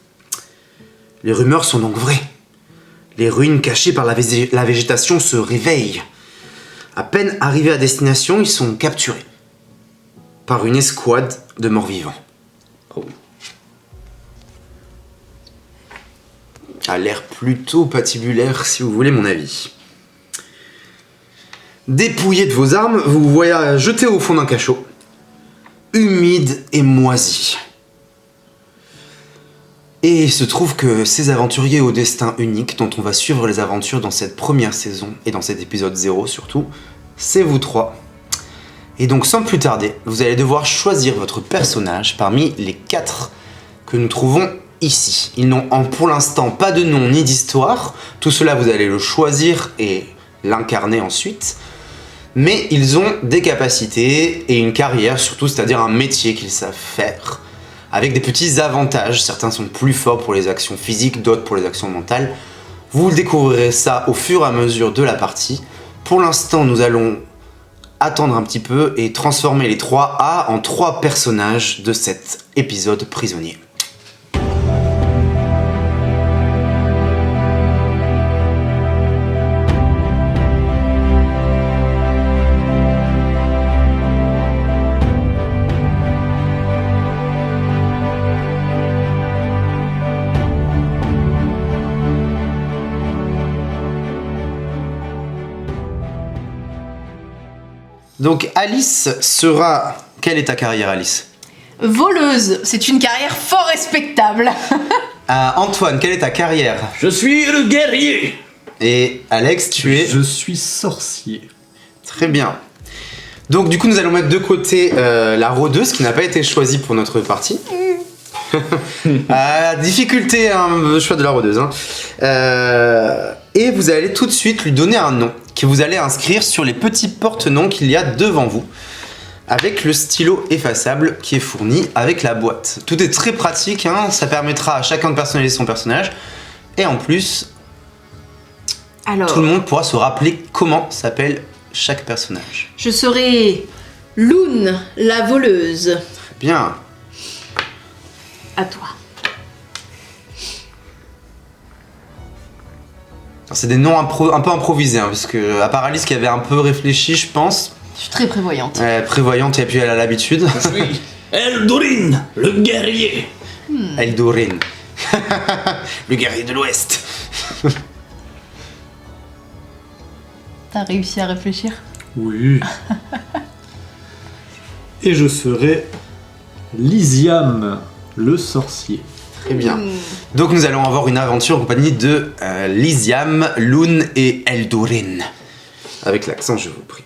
Les rumeurs sont donc vraies. Les ruines cachées par la végétation se réveillent. À peine arrivés à destination, ils sont capturés par une escouade de morts-vivants. Oh oui. A l'air plutôt patibulaire, si vous voulez mon avis. Dépouillés de vos armes, vous vous voyez jetés au fond d'un cachot, humide et moisi. Et il se trouve que ces aventuriers au destin unique, dont on va suivre les aventures dans cette première saison, et dans cet épisode 0 surtout, c'est vous trois. Et donc sans plus tarder, vous allez devoir choisir votre personnage parmi les 4 que nous trouvons ici. Ils n'ont pour l'instant pas de nom ni d'histoire, tout cela vous allez le choisir et l'incarner ensuite, mais ils ont des capacités et une carrière surtout, c'est-à-dire un métier qu'ils savent faire, avec des petits avantages. Certains sont plus forts pour les actions physiques, d'autres pour les actions mentales. Vous découvrirez ça au fur et à mesure de la partie. Pour l'instant, nous allons attendre un petit peu et transformer les 3A en 3 personnages de cet épisode prisonnier. Donc Alice sera... Quelle est ta carrière, Alice ? Voleuse, c'est une carrière fort respectable. Antoine, quelle est ta carrière ? Je suis le guerrier. Et Alex, tu es... Je suis sorcier. Très bien. Donc du coup, nous allons mettre de côté la rôdeuse qui n'a pas été choisie pour notre partie. Difficulté, hein, le choix de la rôdeuse. Hein. Et vous allez tout de suite lui donner un nom que vous allez inscrire sur les petits porte-noms qu'il y a devant vous, avec le stylo effaçable qui est fourni avec la boîte. Tout est très pratique, hein, ça permettra à chacun de personnaliser son personnage. Et en plus, Alors, tout le monde pourra se rappeler comment s'appelle chaque personnage. je serai Loon, la voleuse. Bien. À toi. Alors, c'est des noms un peu improvisés, hein, parce que à part Alice qui avait un peu réfléchi, je pense. Je suis très prévoyante. Prévoyante et puis elle a l'habitude. Je suis Eldorin, le guerrier. Eldorin. Le guerrier de l'Ouest. T'as réussi à réfléchir ? Oui. Et je serai Lysiam, le sorcier. Très bien. Donc nous allons avoir une aventure en compagnie de Lysiam, Loon et Eldorin. Avec l'accent, je vous prie.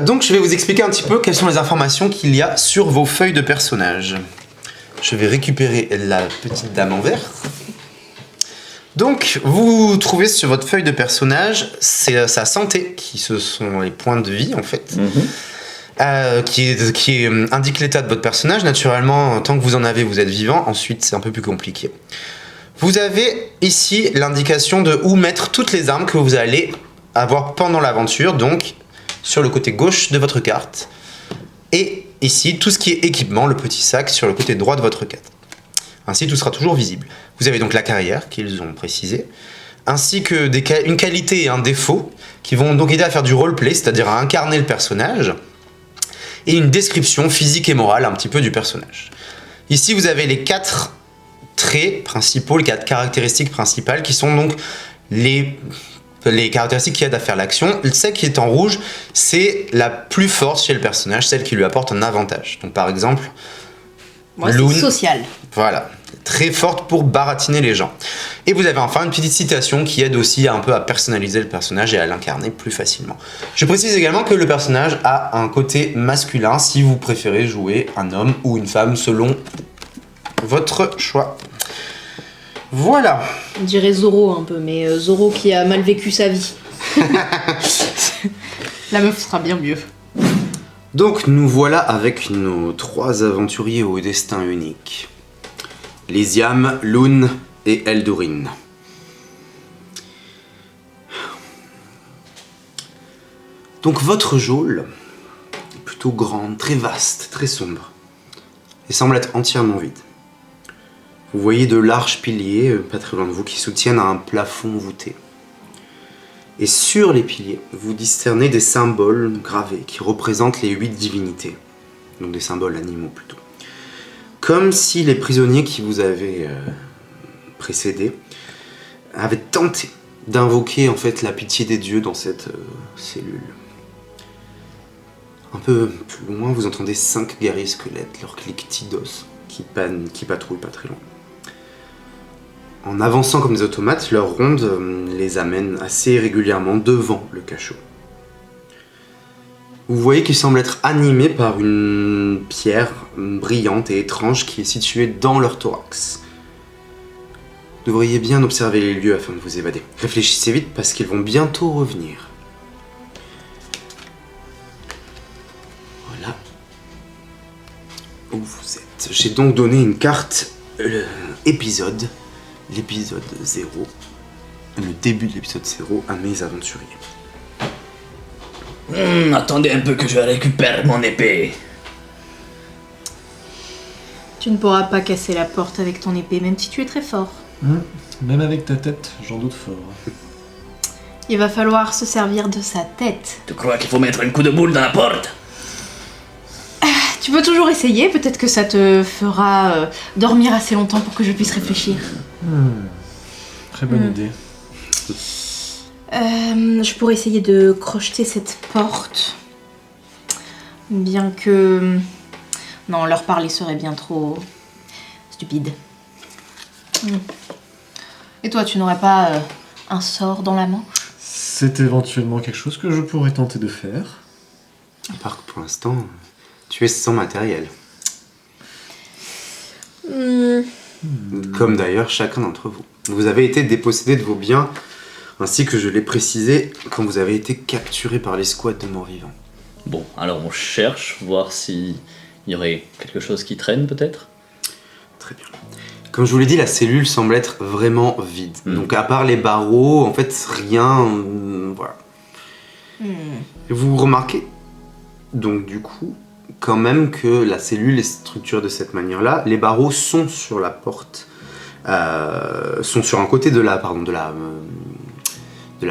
Donc je vais vous expliquer un petit peu quelles sont les informations qu'il y a sur vos feuilles de personnages. Je vais récupérer la petite dame en vert. Donc vous trouvez sur votre feuille de personnage sa santé, qui ce sont les points de vie en fait. Qui indique l'état de votre personnage. Naturellement, tant que vous en avez, vous êtes vivant. Ensuite, c'est un peu plus compliqué. Vous avez ici l'indication de où mettre toutes les armes que vous allez avoir pendant l'aventure, donc sur le côté gauche de votre carte. Et ici, tout ce qui est équipement, le petit sac sur le côté droit de votre carte. Ainsi, tout sera toujours visible. Vous avez donc la carrière, qu'ils ont précisé, ainsi que une qualité et un défaut, qui vont donc aider à faire du roleplay, c'est-à-dire à incarner le personnage, et une description physique et morale un petit peu du personnage. Ici, vous avez les 4 traits principaux, les 4 caractéristiques principales, qui sont donc les caractéristiques qui aident à faire l'action. Celle qui est en rouge, c'est la plus forte chez le personnage, celle qui lui apporte un avantage. Donc par exemple, Moi, Loon, c'est social. voilà. très forte pour baratiner les gens. Et vous avez enfin une petite citation qui aide aussi un peu à personnaliser le personnage et à l'incarner plus facilement. Je précise également que le personnage a un côté masculin si vous préférez jouer un homme ou une femme selon votre choix. Voilà. On dirait Zoro un peu, mais Zoro qui a mal vécu sa vie. La meuf sera bien mieux. Donc nous voilà avec nos 3 aventuriers au destin unique. Lysiam, Lune et Eldorin. Donc votre geôle est plutôt grande, très vaste, très sombre, et semble être entièrement vide. Vous voyez de larges piliers, pas très loin de vous, qui soutiennent un plafond voûté. Et sur les piliers, vous discernez des symboles gravés qui représentent les 8 divinités, donc des symboles animaux plutôt. Comme si les prisonniers qui vous avaient précédés avaient tenté d'invoquer en fait la pitié des dieux dans cette cellule. Un peu plus loin, vous entendez 5 guerriers squelettes, leurs clics d'os qui patrouillent pas très loin. En avançant comme des automates, leur ronde les amène assez régulièrement devant le cachot. Vous voyez qu'ils semblent être animés par une pierre brillante et étrange qui est située dans leur thorax. Vous devriez bien observer les lieux afin de vous évader. Réfléchissez vite parce qu'ils vont bientôt revenir. Voilà. Où vous êtes. J'ai donc donné une carte l'épisode 0, le début de l'épisode 0 à mes aventuriers. Attendez un peu que je récupère mon épée. Tu ne pourras pas casser la porte avec ton épée, même si tu es très fort. Même avec ta tête, j'en doute fort. Il va falloir se servir de sa tête. Tu crois qu'il faut mettre un coup de boule dans la porte? Tu peux toujours essayer, peut-être que ça te fera dormir assez longtemps pour que je puisse réfléchir. Très bonne idée. Je pourrais essayer de crocheter cette porte. Bien que... Non, leur parler serait bien trop... stupide. Et toi, tu n'aurais pas un sort dans la manche? C'est éventuellement quelque chose que je pourrais tenter de faire. À part que pour l'instant, tu es sans matériel. Comme d'ailleurs chacun d'entre vous. Vous avez été dépossédé de vos biens, ainsi que je l'ai précisé, quand vous avez été capturé par les squads de morts-vivants. Bon, alors on cherche, voir s'il y aurait quelque chose qui traîne peut-être. Très bien. Comme je vous l'ai dit, la cellule semble être vraiment vide. Donc à part les barreaux, en fait, rien... voilà. Et vous remarquez, donc du coup, quand même que la cellule est structurée de cette manière-là. Les barreaux sont sur la porte, sont sur un côté de la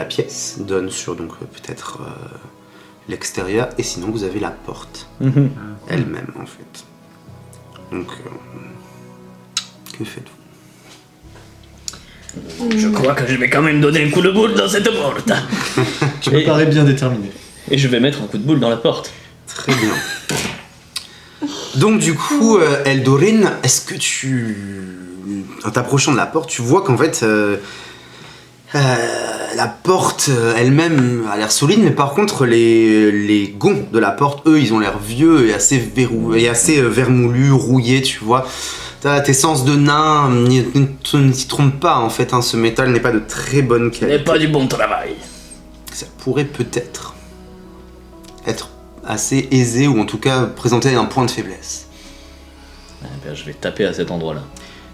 pièce, donnent sur donc peut-être l'extérieur, et sinon vous avez la porte elle-même en fait. Donc, que faites-vous? Je crois que je vais quand même donner un coup de boule dans cette porte. Tu me parais bien déterminé. Et je vais mettre un coup de boule dans la porte. Très bien. Donc du coup, Eldorin, est-ce que en t'approchant de la porte, tu vois qu'en fait, la porte elle-même a l'air solide, mais par contre, les gonds de la porte, eux, ils ont l'air vieux et assez vermoulus, rouillés, tu vois. Tes sens de nain ne t'y trompent pas, en fait, hein, ce métal n'est pas de très bonne Ce qualité. n'est pas du bon travail. Ça pourrait peut-être être assez aisé, ou en tout cas présenter un point de faiblesse. Eh bien, je vais taper à cet endroit-là.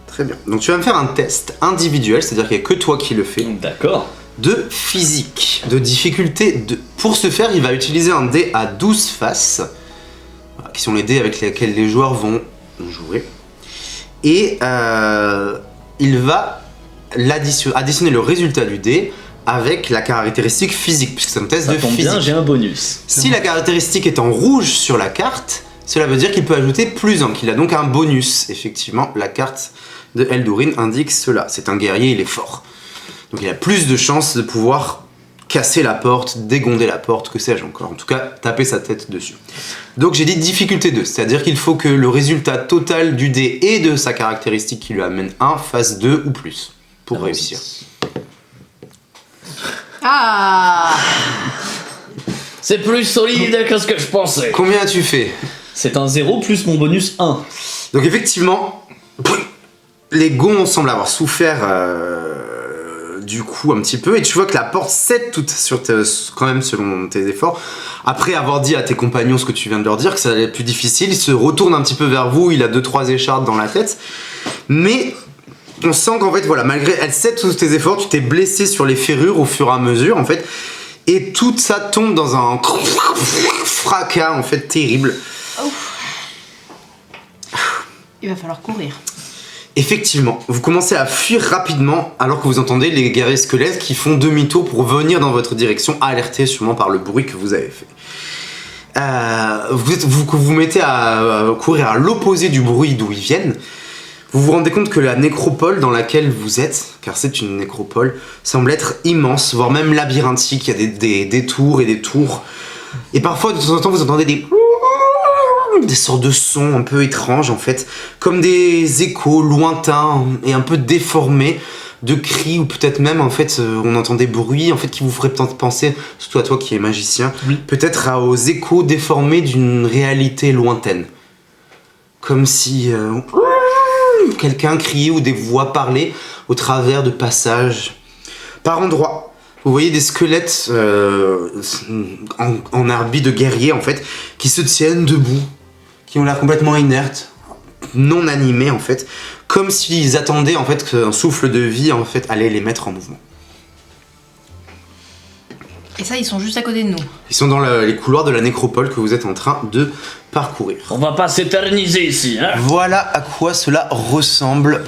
Très bien. Donc tu vas me faire un test individuel, c'est-à-dire qu'il n'y a que toi qui le fais, D'accord. de physique, de difficulté 2. Pour ce faire, il va utiliser un dé à 12 faces, voilà, qui sont les dés avec lesquels les joueurs vont jouer. Et il va additionner le résultat du dé avec la caractéristique physique, puisque c'est un test Ça de tombe physique. bien, j'ai un bonus. Si la caractéristique est en rouge sur la carte, cela veut dire qu'il peut ajouter plus 1, qu'il a donc un bonus. Effectivement, la carte de Eldorin indique cela. C'est un guerrier, il est fort. Donc il a plus de chances de pouvoir casser la porte, dégonder la porte, que sais-je encore. En tout cas, taper sa tête dessus. Donc j'ai dit difficulté 2, c'est-à-dire qu'il faut que le résultat total du dé et de sa caractéristique qui lui amène 1 fasse 2 ou plus pour réussir. Ah C'est plus solide que ce que je pensais. Combien as-tu fait? C'est un 0 plus mon bonus 1. Donc effectivement, les gonds semblent avoir souffert du coup un petit peu, et tu vois que la porte cède toute quand même selon tes efforts. Après avoir dit à tes compagnons ce que tu viens de leur dire, que ça allait être plus difficile, il se retourne un petit peu vers vous, il a 2-3 échardes dans la tête, mais on sent qu'en fait voilà, malgré elle cède tous tes efforts, tu t'es blessé sur les ferrures au fur et à mesure en fait, et tout ça tombe dans un fracas en fait terrible. Il va falloir courir. Effectivement, vous commencez à fuir rapidement alors que vous entendez les guerriers squelettes qui font demi-tour pour venir dans votre direction, alertés sûrement par le bruit que vous avez fait. Vous mettez à courir à l'opposé du bruit d'où ils viennent. Vous vous rendez compte que la nécropole dans laquelle vous êtes, car c'est une nécropole, semble être immense, voire même labyrinthique. Il y a des tours et des tours. Et parfois, de temps en temps, vous entendez des sortes de sons un peu étranges en fait, comme des échos lointains et un peu déformés de cris, ou peut-être même en fait on entend des bruits en fait qui vous feraient peut-être penser, surtout à toi qui es magicien, peut-être aux échos déformés d'une réalité lointaine, comme si quelqu'un criait ou des voix parlaient au travers de passages. Par endroits, vous voyez des squelettes en habit de guerrier en fait, qui se tiennent debout, qui ont l'air complètement inertes, non animés en fait, comme s'ils attendaient en fait qu'un souffle de vie en fait allait les mettre en mouvement. Et ça, ils sont juste à côté de nous. Ils sont dans les couloirs de la nécropole que vous êtes en train de parcourir. On va pas s'éterniser ici, hein. Voilà à quoi cela ressemble,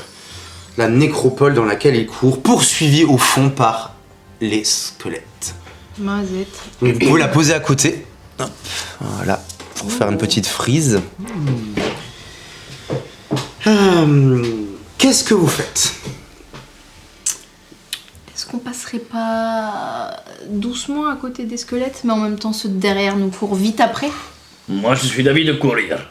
la nécropole dans laquelle ils courent, poursuivis au fond par les squelettes. Mazette. Donc vous pouvez la poser à côté. Hop, voilà, pour faire une petite frise. Qu'est-ce que vous faites? Est-ce qu'on passerait pas doucement à côté des squelettes, mais en même temps ceux de derrière nous courent vite après? Moi, je suis d'avis de courir.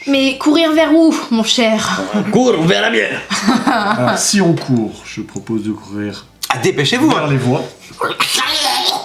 Mais courir vers où, mon cher? On court vers la bière. Alors, si on court, je propose de courir Ah, dépêchez-vous vers hein. les voies.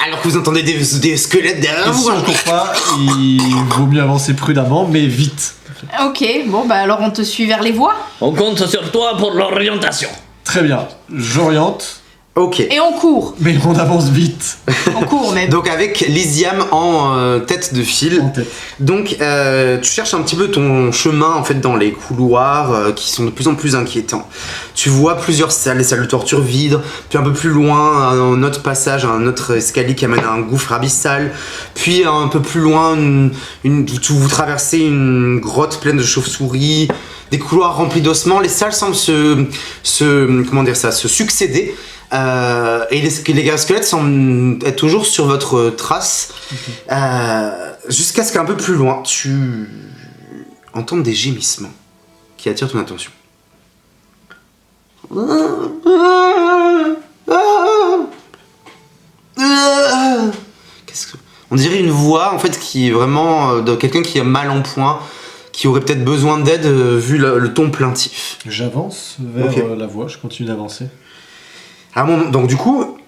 Alors que vous entendez des squelettes derrière Et vous. si on court pas, il vaut mieux avancer prudemment, mais vite. Ok, bon bah alors on te suit vers les voies. On compte sur toi pour l'orientation. Très bien, j'oriente, Ok. Et on court. mais on avance vite. On court même. Donc avec Lysiam en tête de file. En tête. Donc tu cherches un petit peu ton chemin en fait dans les couloirs qui sont de plus en plus inquiétants. Tu vois plusieurs salles, les salles de torture vides, puis un peu plus loin un autre passage, un autre escalier qui amène à un gouffre abyssal, puis un peu plus loin vous traversez une grotte pleine de chauves-souris, des couloirs remplis d'ossements. Les salles semblent se succéder. Et les squelettes semblent être toujours sur votre trace, jusqu'à ce qu'un peu plus loin, tu entends des gémissements qui attirent ton attention. On dirait une voix en fait qui est vraiment de quelqu'un qui est mal en point, qui aurait peut-être besoin d'aide vu le ton plaintif. J'avance vers Ok. la voie, je continue d'avancer. À un moment, donc du coup,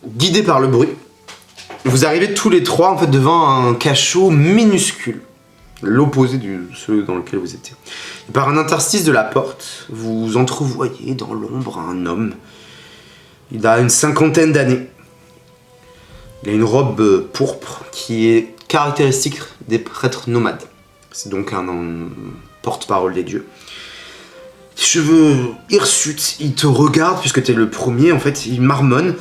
guidé par le bruit, vous arrivez tous les trois en fait devant un cachot minuscule, l'opposé de celui dans lequel vous étiez. Et par un interstice de la porte, vous entrevoyez dans l'ombre un homme. Il a une 50aine d'années. Il a une robe pourpre qui est caractéristique des prêtres nomades. C'est donc un porte-parole des dieux. Cheveux hirsutes, il te regarde puisque t'es le premier, en fait, il marmonne.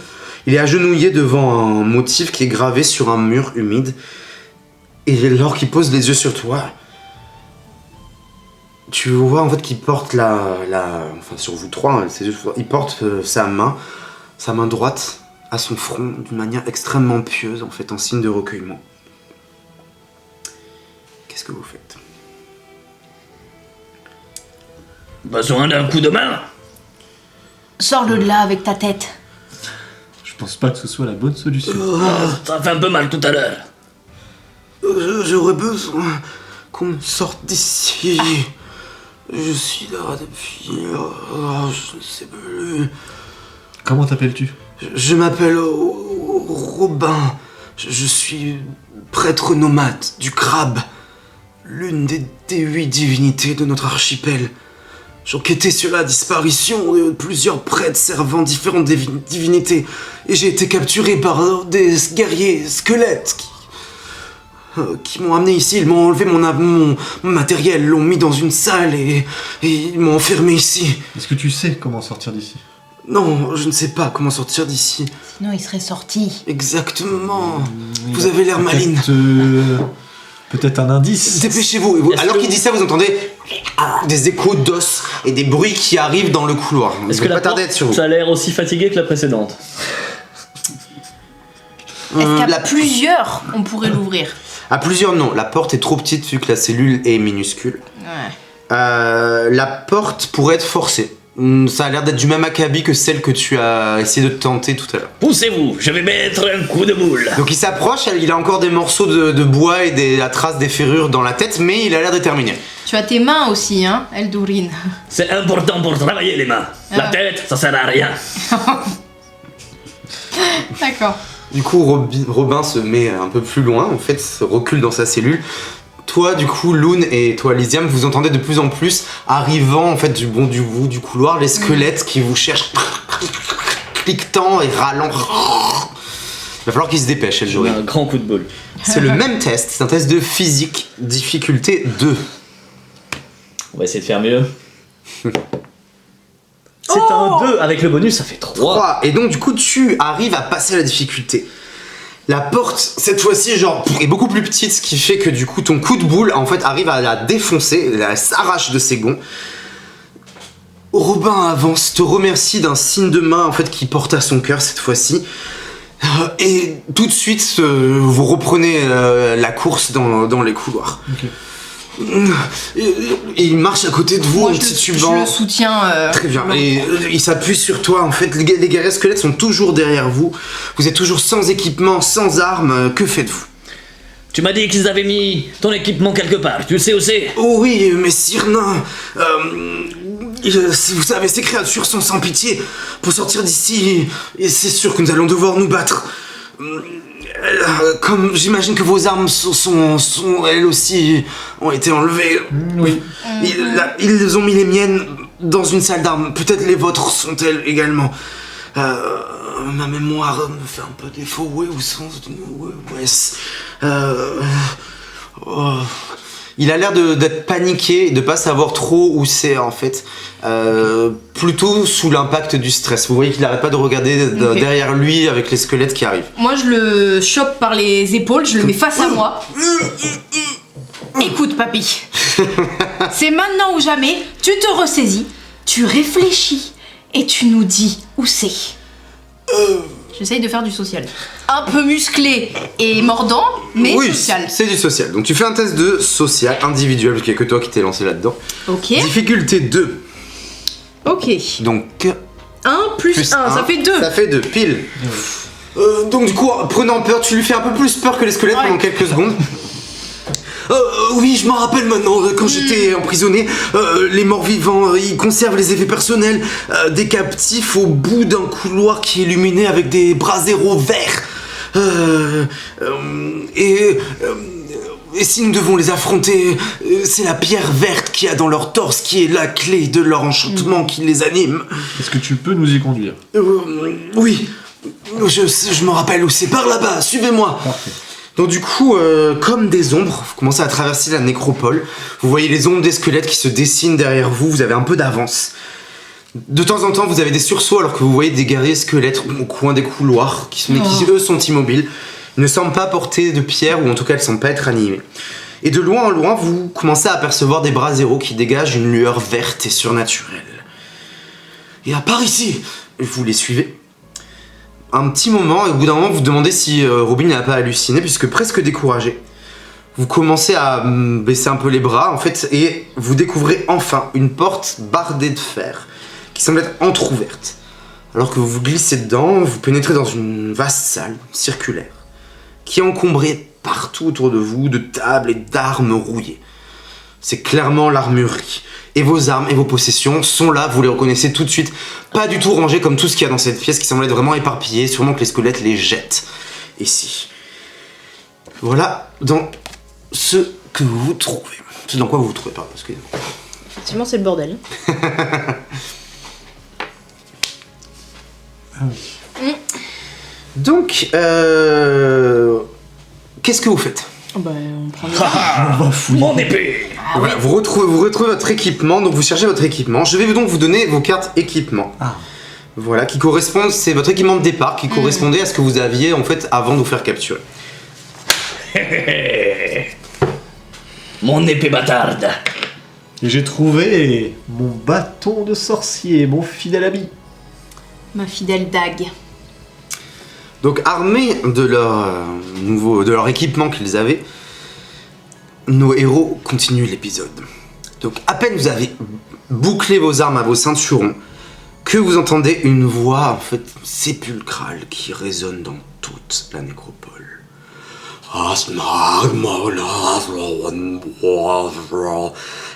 Il est agenouillé devant un motif qui est gravé sur un mur humide. Et alors qu'il pose les yeux sur toi, tu vois en fait qu'il porte enfin sur vous trois, hein, il porte sa main droite à son front d'une manière extrêmement pieuse, en fait, en signe de recueillement. Qu'est-ce que vous faites? Besoin d'un coup de main? Sors-le de là avec ta tête. Je Je pense pas que ce soit la bonne solution. Ça fait un peu mal tout à l'heure. J'aurais besoin qu'on me sorte d'ici. Je suis là depuis... je ne sais plus... Comment t'appelles-tu? Je m'appelle Robin. Je suis prêtre nomade du crabe. L'une des 8 divinités de notre archipel. J'enquêtais sur la disparition de plusieurs prêtres servant différentes divinités. Et j'ai été capturé par des guerriers squelettes qui m'ont amené ici. Ils m'ont enlevé mon matériel, l'ont mis dans une salle et ils m'ont enfermé ici. Est-ce que tu sais comment sortir d'ici? Non, je ne sais pas comment sortir d'ici. Sinon, il serait sorti. Exactement. Vous avez l'air maline. Peut-être un indice. Dépêchez-vous. Alors qu'il dit ça, vous entendez des échos d'os et des bruits qui arrivent dans le couloir. Est-ce Je que vais la pas tarder à être sur vous. ça a l'air aussi fatigué que la précédente? Est-ce qu'à plusieurs, on pourrait l'ouvrir? À plusieurs, non. La porte est trop petite vu que la cellule est minuscule. Ouais. La porte pourrait être forcée. Ça a l'air d'être du même acabit que celle que tu as essayé de tenter tout à l'heure. Poussez-vous, je vais mettre un coup de boule. Donc il s'approche, il a encore des morceaux de bois et la trace des ferrures dans la tête, mais il a l'air déterminé. Tu as tes mains aussi, hein, Eldourine. C'est important pour travailler les mains. La tête, ça sert à rien. D'accord. Du coup, Robin se met un peu plus loin, en fait, se recule dans sa cellule. Toi, du coup, Loon et toi, Lysiam, vous entendez de plus en plus, arrivant en fait du bout du couloir, les squelettes qui vous cherchent, cliquetant et râlant. Il va falloir qu'ils se dépêchent, Je Eldourine. mets un grand coup de boule. C'est le même test, c'est un test de physique, difficulté 2. On va essayer de faire mieux. C'est un 2, avec le bonus ça fait 3. 3. Et donc du coup tu arrives à passer la difficulté. La porte, cette fois-ci, genre, est beaucoup plus petite, ce qui fait que du coup ton coup de boule en fait arrive à la défoncer, elle s'arrache de ses gonds. Robin avance, te remercie d'un signe de main en fait qui porte à son cœur cette fois-ci. Et tout de suite, vous reprenez la course dans les couloirs. Ok. Et il marche à côté de vous Moi, en je titubant. le soutiens. Très bien. Et il s'appuie sur toi. En fait, les guerriers squelettes sont toujours derrière vous. Vous êtes toujours sans équipement, sans armes. Que faites-vous? Tu m'as dit qu'ils avaient mis ton équipement quelque part, tu le sais où c'est? Oh oui, mais Cyrnain, vous savez, ces créatures sont sans pitié. Pour sortir d'ici, et c'est sûr que nous allons devoir nous battre. Comme j'imagine que vos armes sont elles aussi ont été enlevées. Oui. Ils ont mis les miennes dans une salle d'armes. Peut-être les vôtres sont-elles également. Ma mémoire me fait un peu défaut. Oui, où sont... Il a l'air d'être paniqué et de pas savoir trop où c'est en fait. Plutôt sous l'impact du stress. Vous voyez qu'il n'arrête pas de regarder derrière lui avec les squelettes qui arrivent. Moi, je le chope par les épaules, je le mets face à moi. Écoute, papy. C'est maintenant ou jamais, tu te ressaisis, tu réfléchis et tu nous dis où c'est. J'essaye de faire du social. Un peu musclé et mordant, mais oui, social. c'est du social. Donc tu fais un test de social individuel, parce qu'il n'y a que toi qui t'es lancé là-dedans. Ok. Difficulté 2. Ok. Donc 1 plus 1, ça fait 2. Ça fait 2, pile. Donc du coup, prenant peur, tu lui fais un peu plus peur que les squelettes pendant quelques secondes. Oui, je m'en rappelle maintenant, quand j'étais emprisonné, les morts-vivants, ils conservent les effets personnels des captifs au bout d'un couloir qui est illuminé avec des braseros verts. Et si nous devons les affronter, c'est la pierre verte qu'il y a dans leur torse qui est la clé de leur enchantement qui les anime. Est-ce que tu peux nous y conduire? Oui, je me rappelle où c'est, par là-bas, suivez-moi. Parfait. Donc du coup, comme des ombres, vous commencez à traverser la nécropole. Vous voyez les ombres des squelettes qui se dessinent derrière vous, vous avez un peu d'avance. De temps en temps, vous avez des sursauts alors que vous voyez des guerriers squelettes au coin des couloirs, qui eux sont immobiles. Ils ne semblent pas porter de pierre, ou en tout cas, ils ne semblent pas être animés. Et de loin en loin, vous commencez à apercevoir des braseros qui dégagent une lueur verte et surnaturelle. Et à part ici, vous les suivez. Un petit moment, et au bout d'un moment, vous vous demandez si Robin n'a pas halluciné, puisque presque découragé, vous commencez à baisser un peu les bras, en fait, et vous découvrez enfin une porte bardée de fer, qui semble être entrouverte. Alors que vous vous glissez dedans, vous pénétrez dans une vaste salle circulaire qui est encombrée partout autour de vous de tables et d'armes rouillées. C'est clairement l'armurerie. Et vos armes et vos possessions sont là, vous les reconnaissez tout de suite. Pas du tout rangées comme tout ce qu'il y a dans cette pièce qui semble être vraiment éparpillé. Sûrement que les squelettes les jettent ici. Voilà dans ce que vous trouvez. C'est dans quoi vous vous trouvez, pardon, excusez-moi. Effectivement, c'est le bordel. Donc, qu'est-ce que vous faites? Bah, on prend le... Mon épée. Voilà, vous retrouvez votre équipement, donc vous cherchez votre équipement. Je vais donc vous donner vos cartes équipement. Voilà, qui correspondent, c'est votre équipement de départ qui correspondait à ce que vous aviez en fait avant de vous faire capturer. Mon épée bâtarde. Et j'ai trouvé mon bâton de sorcier, mon fidèle ami. Ma fidèle dague. Donc armés de leur équipement qu'ils avaient, nos héros continuent l'épisode. Donc à peine vous avez bouclé vos armes à vos ceinturons que vous entendez une voix en fait sépulcrale qui résonne dans toute la nécropole.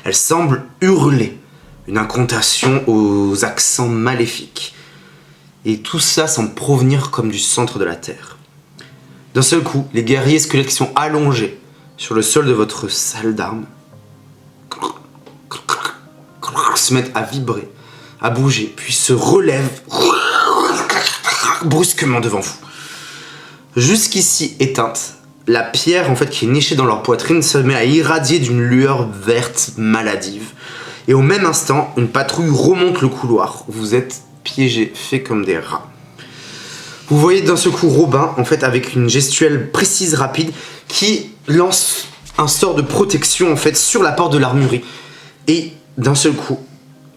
Elle semble hurler une incantation aux accents maléfiques. Et tout ça semble provenir comme du centre de la terre. D'un seul coup, les guerriers squelettes qui sont allongés sur le sol de votre salle d'armes se mettent à vibrer, à bouger, puis se relèvent brusquement devant vous. Jusqu'ici éteinte, la pierre en fait qui est nichée dans leur poitrine se met à irradier d'une lueur verte maladive. Et au même instant, une patrouille remonte le couloir. Vous êtes piégés, faits comme des rats. Vous voyez d'un seul coup Robin, en fait, avec une gestuelle précise, rapide, qui lance un sort de protection, en fait, sur la porte de l'armurerie. Et d'un seul coup,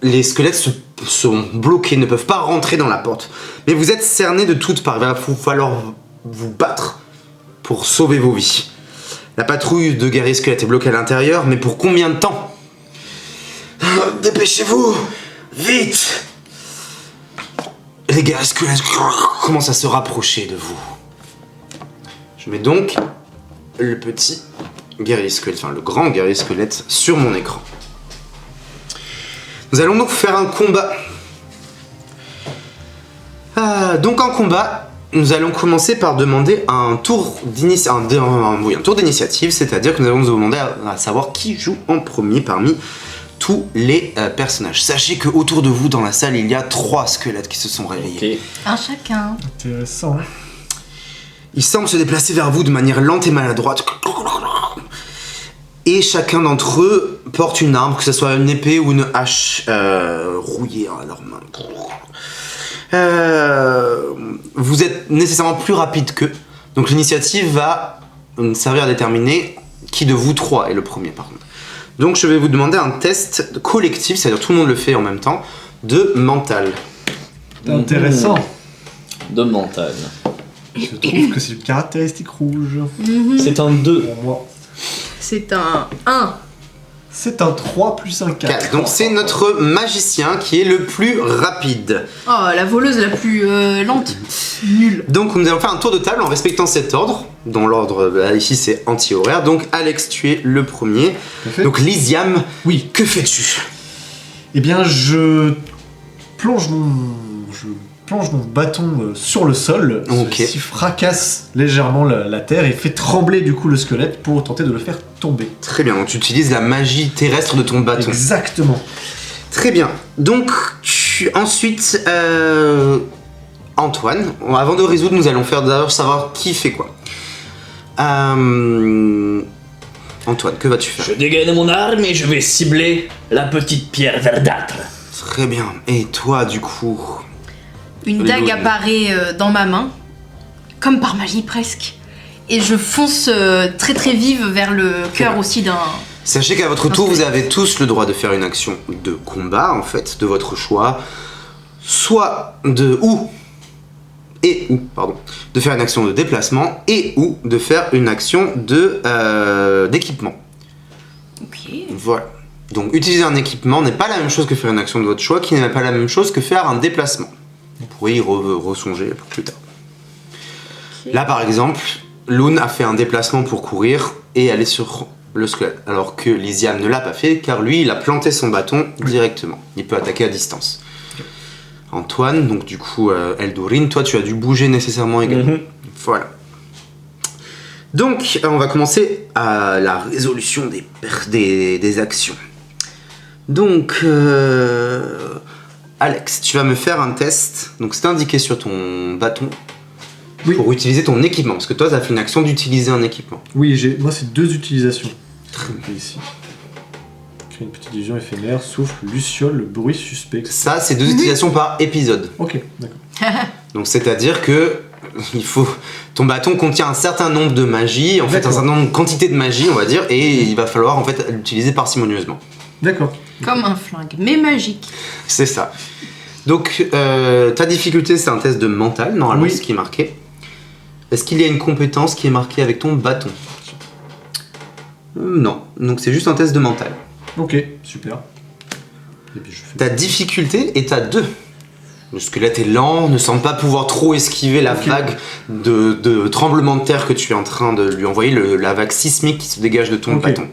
les squelettes sont bloqués, ne peuvent pas rentrer dans la porte. Mais vous êtes cernés de toutes parts. Il va falloir vous battre pour sauver vos vies. La patrouille de guerriers squelettes est bloquée à l'intérieur, mais pour combien de temps? Dépêchez-vous! Vite! Les guerriers squelettes commencent à se rapprocher de vous. Je mets donc le petit guerrier squelette, enfin le grand guerrier squelette sur mon écran. Nous allons donc faire un combat. Donc en combat, nous allons commencer par demander un tour d'initiative, c'est-à-dire que nous allons nous demander à savoir qui joue en premier parmi tous les personnages. Sachez que autour de vous dans la salle, il y a 3 squelettes qui se sont réveillés. Okay. Un chacun. Intéressant. Ils semblent se déplacer vers vous de manière lente et maladroite. Et chacun d'entre eux porte une arme, que ce soit une épée ou une hache rouillée à leurs mains. Vous êtes nécessairement plus rapide qu'eux. Donc l'initiative va servir à déterminer qui de vous 3 est le premier par contre. Donc je vais vous demander un test collectif, c'est-à-dire tout le monde le fait en même temps, de mental. Intéressant. De mental. Je trouve que c'est une caractéristique rouge. C'est un 2. Pour moi. C'est un 1. C'est un 3 plus un 4. Donc c'est notre magicien qui est le plus rapide. Oh, la voleuse la plus lente. Nul. Donc nous allons faire un tour de table en respectant cet ordre, dont l'ordre ici c'est anti-horaire. Donc Alex, tu es le premier. Parfait. Donc Lysiam, Oui. que fais-tu? Eh bien, je plonge mon bâton sur le sol. Ok. Celui-ci fracasse légèrement la terre et fait trembler du coup le squelette pour tenter de le faire tomber. Très bien, donc tu utilises la magie terrestre de ton bâton. Exactement. Très bien. Donc, ensuite, Antoine, avant de résoudre, nous allons faire d'abord savoir qui fait quoi. Antoine, que vas-tu faire? Je dégaine mon arme et je vais cibler la petite pierre verdâtre. Très bien. Et toi, du coup? Une dague apparaît dans ma main, comme par magie presque. Et je fonce très très vive vers le cœur aussi d'un... Sachez qu'à votre tour, vous avez tous le droit de faire une action de combat, en fait, de votre choix. Soit de de faire une action de déplacement ou de faire une action d'équipement. Ok. Voilà. Donc utiliser un équipement n'est pas la même chose que faire une action de votre choix, qui n'est pas la même chose que faire un déplacement. Vous pourrez y resonger pour plus tard. Là, par exemple, Lune a fait un déplacement pour courir et aller sur le squelette, alors que Lysiane ne l'a pas fait, car lui, il a planté son bâton directement. Il peut attaquer à distance. Antoine, donc du coup, Eldorin, toi, tu as dû bouger nécessairement également. Voilà. Donc, on va commencer à la résolution des actions. Donc, Alex, tu vas me faire un test. Donc, c'est indiqué sur ton bâton pour utiliser ton équipement. Parce que toi, tu as fait une action d'utiliser un équipement. Oui, moi c'est 2 utilisations. Ici. Créer une petite illusion éphémère, souffle, luciole, le bruit suspect. Ça, c'est 2 utilisations par épisode. Ok, d'accord. Donc, c'est-à-dire que ton bâton contient un certain nombre de magies, en fait, un certain nombre de quantités de magie, on va dire, et il va falloir en fait l'utiliser parcimonieusement. D'accord. Comme un flingue, mais magique. C'est ça. Donc, ta difficulté, c'est un test de mental, normalement, ce qui est marqué. Est-ce qu'il y a une compétence qui est marquée avec ton bâton ? Non. Donc, c'est juste un test de mental. Ok, super. Et puis je fais... Ta difficulté est à 2. Le squelette est lent, ne semble pas pouvoir trop esquiver la vague de tremblement de terre que tu es en train de lui envoyer, la vague sismique qui se dégage de ton bâton.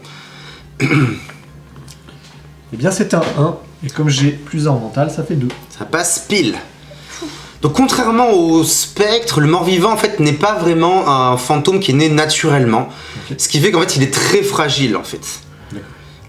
Eh bien, c'est un 1, et comme j'ai plus 1 en mental, ça fait 2. Ça passe pile. Donc, contrairement au spectre, le mort-vivant en fait n'est pas vraiment un fantôme qui est né naturellement, ce qui fait qu'en fait il est très fragile en fait.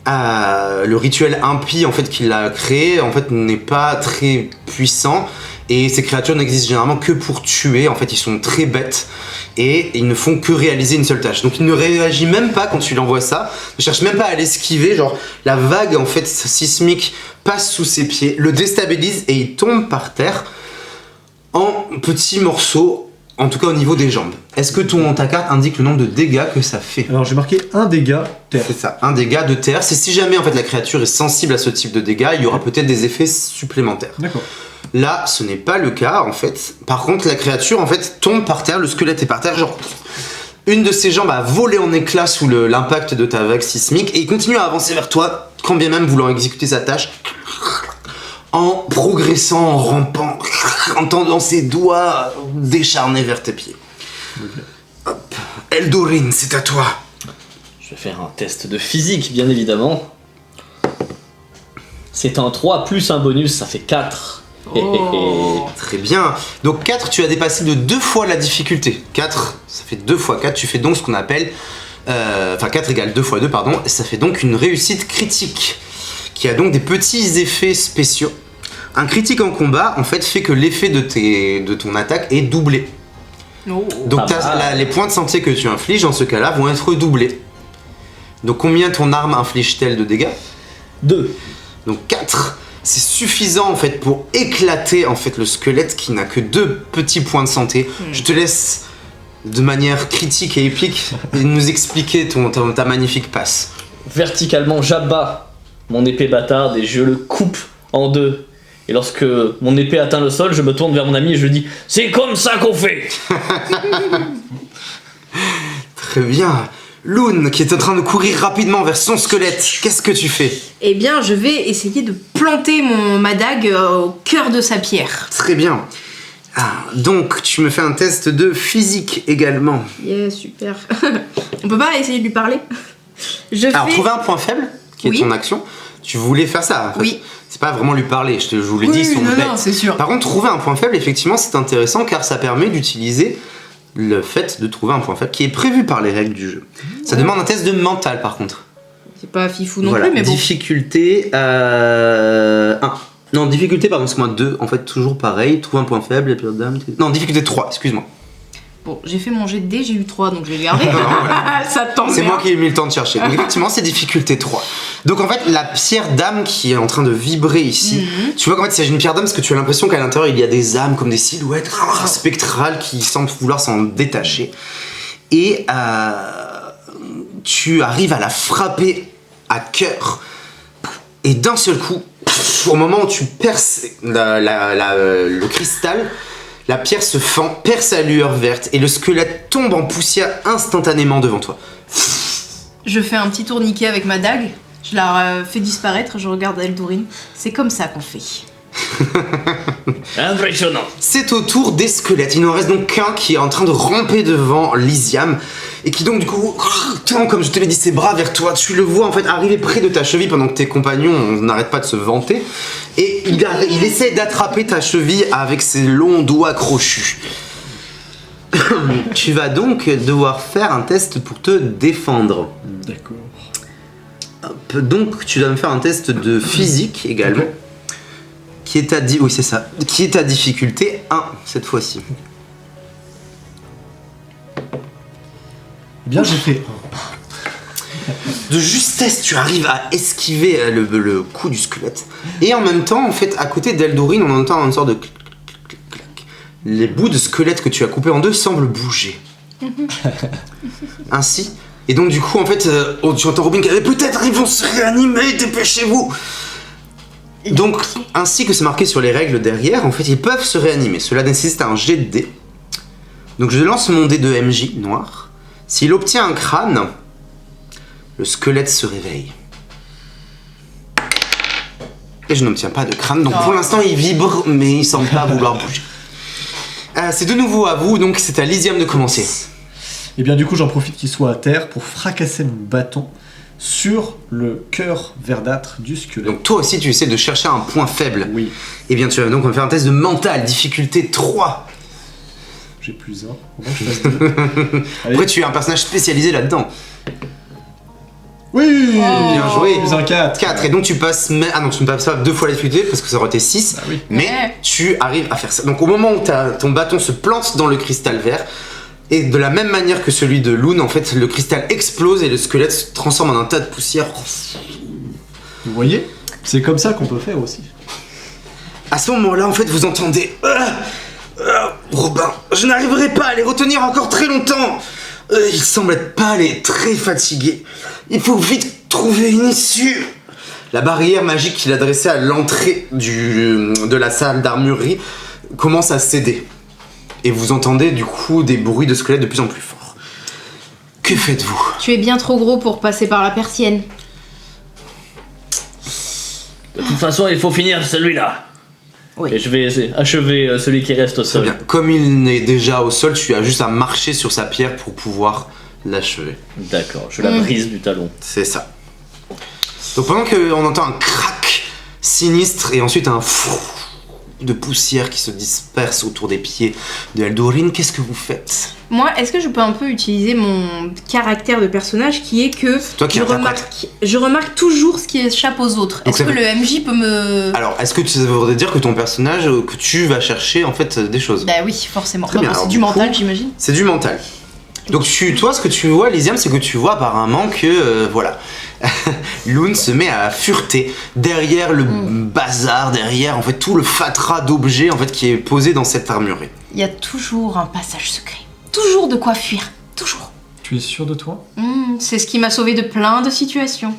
Le rituel impie en fait qu'il a créé en fait n'est pas très puissant et ces créatures n'existent généralement que pour tuer. En fait, ils sont très bêtes et ils ne font que réaliser une seule tâche. Donc, il ne réagit même pas quand tu lui envoies ça. Ne cherche même pas à l'esquiver. Genre, la vague en fait sismique passe sous ses pieds, le déstabilise et il tombe par terre en petits morceaux, en tout cas au niveau des jambes. Est-ce que ta carte indique le nombre de dégâts que ça fait ? Alors j'ai marqué 1 dégât terre. C'est ça, 1 dégât de terre. C'est si jamais en fait la créature est sensible à ce type de dégâts, il y aura peut-être des effets supplémentaires. D'accord. Là, ce n'est pas le cas en fait. Par contre, la créature en fait tombe par terre, le squelette est par terre, genre une de ses jambes a volé en éclats sous l'impact de ta vague sismique et il continue à avancer vers toi, quand bien même voulant exécuter sa tâche. En progressant, en rampant, en tendant ses doigts décharnés vers tes pieds. Hop. Eldorin, c'est à toi. Je vais faire un test de physique, bien évidemment. C'est un 3 plus un bonus, ça fait 4. Très bien. Donc 4, tu as dépassé de 2 fois la difficulté. 4, ça fait 2 fois 4, tu fais donc ce qu'on appelle... 4 égale 2 fois 2, pardon, et ça fait donc une réussite critique, qui a donc des petits effets spéciaux. Un critique en combat, en fait, fait que l'effet de ton attaque est doublé. Donc les points de santé que tu infliges, dans ce cas-là, vont être doublés. Donc combien ton arme inflige-t-elle de dégâts ? 2. Donc 4. C'est suffisant, en fait, pour éclater, en fait, le squelette qui n'a que 2 petits points de santé. Je te laisse, de manière critique et épique, nous expliquer ta magnifique passe. Verticalement, j'abats mon épée bâtarde et je le coupe en 2. Et lorsque mon épée atteint le sol, je me tourne vers mon ami et je lui dis « C'est comme ça qu'on fait !» Très bien. Lune, qui est en train de courir rapidement vers son squelette, qu'est-ce que tu fais ? Eh bien, je vais essayer de planter ma dague au cœur de sa pierre. Très bien. Donc, tu me fais un test de physique également. Yeah, super. On peut pas essayer de lui parler ? Alors, trouver un point faible, qui est ton action. Tu voulais faire ça, en fait. Oui. C'est pas vraiment lui parler, je vous l'ai dit, ils sont bêtes. Non, c'est sûr. Par contre, trouver un point faible, effectivement, c'est intéressant car ça permet d'utiliser le fait de trouver un point faible qui est prévu par les règles du jeu. Ça demande un test de mental, par contre. C'est pas fifou non plus, mais bon. Difficulté 1. Non, difficulté, pardon, c'est moi 2. En fait, toujours pareil. Trouver un point faible, la période d'âme. Non, difficulté 3, excuse-moi. Bon, j'ai fait mon jet de dés, j'ai eu 3, donc je vais le garder. Ça tombe. C'est moi qui ai mis le temps de chercher. Donc effectivement, c'est difficulté 3. Donc en fait, la pierre d'âme qui est en train de vibrer ici, tu vois qu'en fait, c'est une pierre d'âme parce que tu as l'impression qu'à l'intérieur, il y a des âmes comme des silhouettes spectrales qui semblent vouloir s'en détacher. Et tu arrives à la frapper à cœur. Et d'un seul coup, au moment où tu perces le cristal, la pierre se fend, perd sa lueur verte et le squelette tombe en poussière instantanément devant toi. Je fais un petit tourniquet avec ma dague, je la fais disparaître, je regarde Eldorin. C'est comme ça qu'on fait. Impressionnant. C'est au tour des squelettes. Il n'en reste donc qu'un qui est en train de ramper devant Lysiam et qui donc du coup tend, comme je te l'ai dit, ses bras vers toi. Tu le vois en fait arriver près de ta cheville pendant que tes compagnons n'arrêtent pas de se vanter et il essaie d'attraper ta cheville avec ses longs doigts crochus. Tu vas donc devoir faire un test pour te défendre. D'accord. Donc tu dois me faire un test de physique également. Ok. Qui est ta oui, c'est ça. Qui est ta difficulté 1 cette fois-ci. Eh bien, j'ai fait De justesse, tu arrives à esquiver le coup du squelette. Et en même temps, en fait, à côté d'Eldorine, on entend une sorte de clic, clic, clic, clic. Les bouts de squelette que tu as coupés en deux semblent bouger. Ainsi. Et donc, du coup, en fait, tu entends Robin qui dit peut-être ils vont se réanimer, dépêchez-vous. Donc, ainsi que c'est marqué sur les règles derrière, en fait, ils peuvent se réanimer. Cela nécessite un jet de dés. Donc, je lance mon dé de MJ noir. S'il obtient un crâne, le squelette se réveille. Et je n'obtiens pas de crâne, donc pour l'instant il vibre, mais il semble pas vouloir bouger. C'est de nouveau à vous, donc c'est à Lysiam de commencer. Et bien du coup j'en profite qu'il soit à terre pour fracasser mon bâton sur le cœur verdâtre du squelette. Donc toi aussi tu essaies de chercher un point faible. Oui, Et bien tu vas donc faire un test de mental, difficulté 3. j'ai plus un. Comment je fasse 2 Après tu es un personnage spécialisé là-dedans. Oui, Bien joué. Plus un 4. 4, et donc tu passes... Ah non, tu ne passes pas 2 fois la difficulté parce que ça aurait été 6. Ah oui. Mais Ouais. tu arrives à faire ça. Donc au moment où ton bâton se plante dans le cristal vert, et de la même manière que celui de Loon, en fait, le cristal explose et le squelette se transforme en un tas de poussière. Vous voyez, c'est comme ça qu'on peut faire aussi. À ce moment-là, en fait, vous entendez Robin, je n'arriverai pas à les retenir encore très longtemps. Ils semblent être pâles et très fatigués. Il faut vite trouver une issue. La barrière magique qu'il a dressée à l'entrée de la salle d'armurerie commence à céder. Et vous entendez du coup des bruits de squelettes de plus en plus forts. Que faites-vous? Tu es bien trop gros pour passer par la persienne. De toute façon, il faut finir celui-là. Oui. Et je vais achever celui qui reste au Très sol. bien. Comme il est déjà au sol, tu as juste à marcher sur sa pierre pour pouvoir l'achever. D'accord, je la brise du talon. C'est ça. Donc pendant qu'on entend un crack sinistre et ensuite un de poussière qui se disperse autour des pieds de Eldorine, qu'est-ce que vous faites? Moi, est-ce que je peux un peu utiliser mon caractère de personnage qui est que Toi qui je remarque toujours ce qui échappe aux autres. Donc Est-ce ça que le MJ peut me... Alors, est-ce que ça voudrait dire que ton personnage, que tu vas chercher en fait des choses? Bah oui, forcément. Très bien, C'est alors, du du mental, coup- j'imagine. C'est du mental. Donc toi, ce que tu vois, Lysiam, c'est que tu vois apparemment que, voilà, Loon se met à fureter derrière le bazar, derrière en fait tout le fatras d'objets en fait qui est posé dans cette armurerie. Il y a toujours un passage secret. Toujours de quoi fuir. Toujours. Tu es sûr de toi? C'est ce qui m'a sauvé de plein de situations.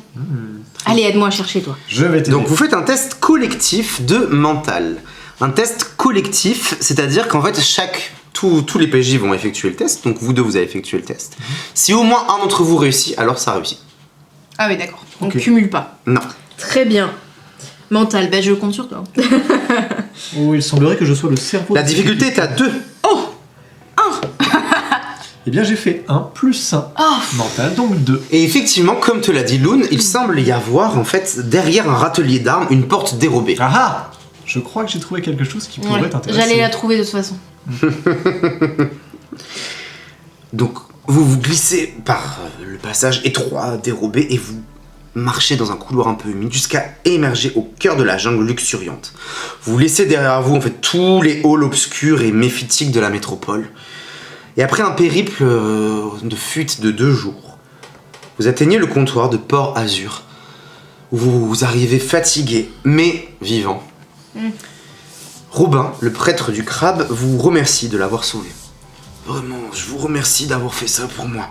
Allez, aide-moi à chercher, toi. Je vais t'aider. Donc vous faites un test collectif de mental. Un test collectif, c'est-à-dire qu'en fait tous les PJ vont effectuer le test, donc vous deux vous avez effectué le test. Si au moins un d'entre vous réussit, alors ça réussit. Ah oui, d'accord. On Ok. cumule pas. Non. Très bien. Mental, bah je compte sur toi. Oh, il semblerait que je sois le cerveau. La de difficulté cette est à 2. Eh bien, j'ai fait 1 plus 1 mental, donc 2. Et effectivement, comme te l'a dit Loon, il semble y avoir en fait derrière un râtelier d'armes une porte dérobée. Ah ah! Je crois que j'ai trouvé quelque chose qui pourrait Ouais, t'intéresser. j'allais la trouver de toute façon. Donc vous vous glissez par le passage étroit dérobé et vous marchez dans un couloir un peu humide jusqu'à émerger au cœur de la jungle luxuriante. Vous laissez derrière vous en fait tous les halls obscurs et méphitiques de la métropole. Et après un périple de fuite de 2 jours, vous atteignez le comptoir de Port Azur, où vous arrivez fatigué mais vivant. Robin, le prêtre du crabe, vous remercie de l'avoir sauvé. Vraiment, je vous remercie d'avoir fait ça pour moi.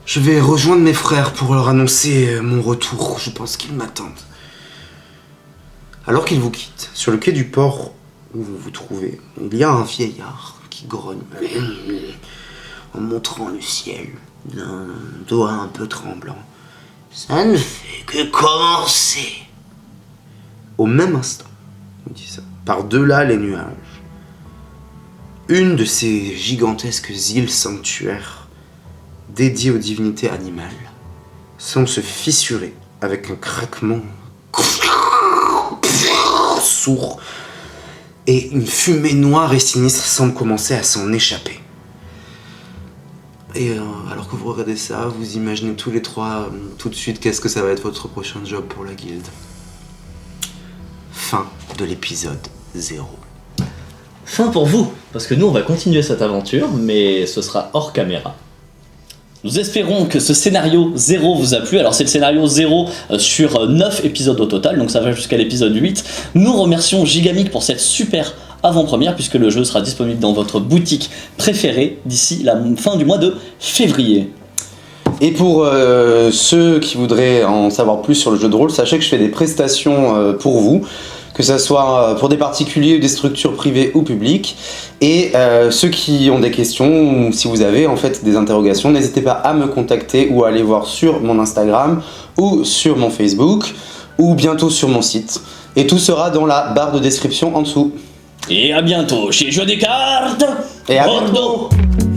Je vais rejoindre mes frères pour leur annoncer mon retour. Je pense qu'ils m'attendent. Alors qu'ils vous quittent, sur le quai du port où vous vous trouvez, il y a un vieillard qui grogne en montrant le ciel d'un doigt un peu tremblant. Ça ne fait que commencer. Au même instant, on dit ça, par-delà les nuages, une de ces gigantesques îles sanctuaires dédiées aux divinités animales semble se fissurer avec un craquement sourd et une fumée noire et sinistre semble commencer à s'en échapper. Et alors que vous regardez ça, vous imaginez tous les trois tout de suite qu'est-ce que ça va être votre prochain job pour la guilde. Fin de l'épisode 0. Fin pour vous, parce que nous on va continuer cette aventure, mais ce sera hors caméra. Nous espérons que ce scénario 0 vous a plu. Alors c'est le scénario 0 sur 9 épisodes au total, donc ça va jusqu'à l'épisode 8. Nous remercions Gigamic pour cette super avant-première, puisque le jeu sera disponible dans votre boutique préférée d'ici la fin du mois de février. Et pour ceux qui voudraient en savoir plus sur le jeu de rôle, sachez que je fais des prestations pour vous, que ce soit pour des particuliers ou des structures privées ou publiques. Et ceux qui ont des questions, ou si vous avez en fait des interrogations, n'hésitez pas à me contacter ou à aller voir sur mon Instagram ou sur mon Facebook ou bientôt sur mon site. Et tout sera dans la barre de description en dessous. Et à bientôt chez Jeux des cartes Et à Bordeaux. bientôt.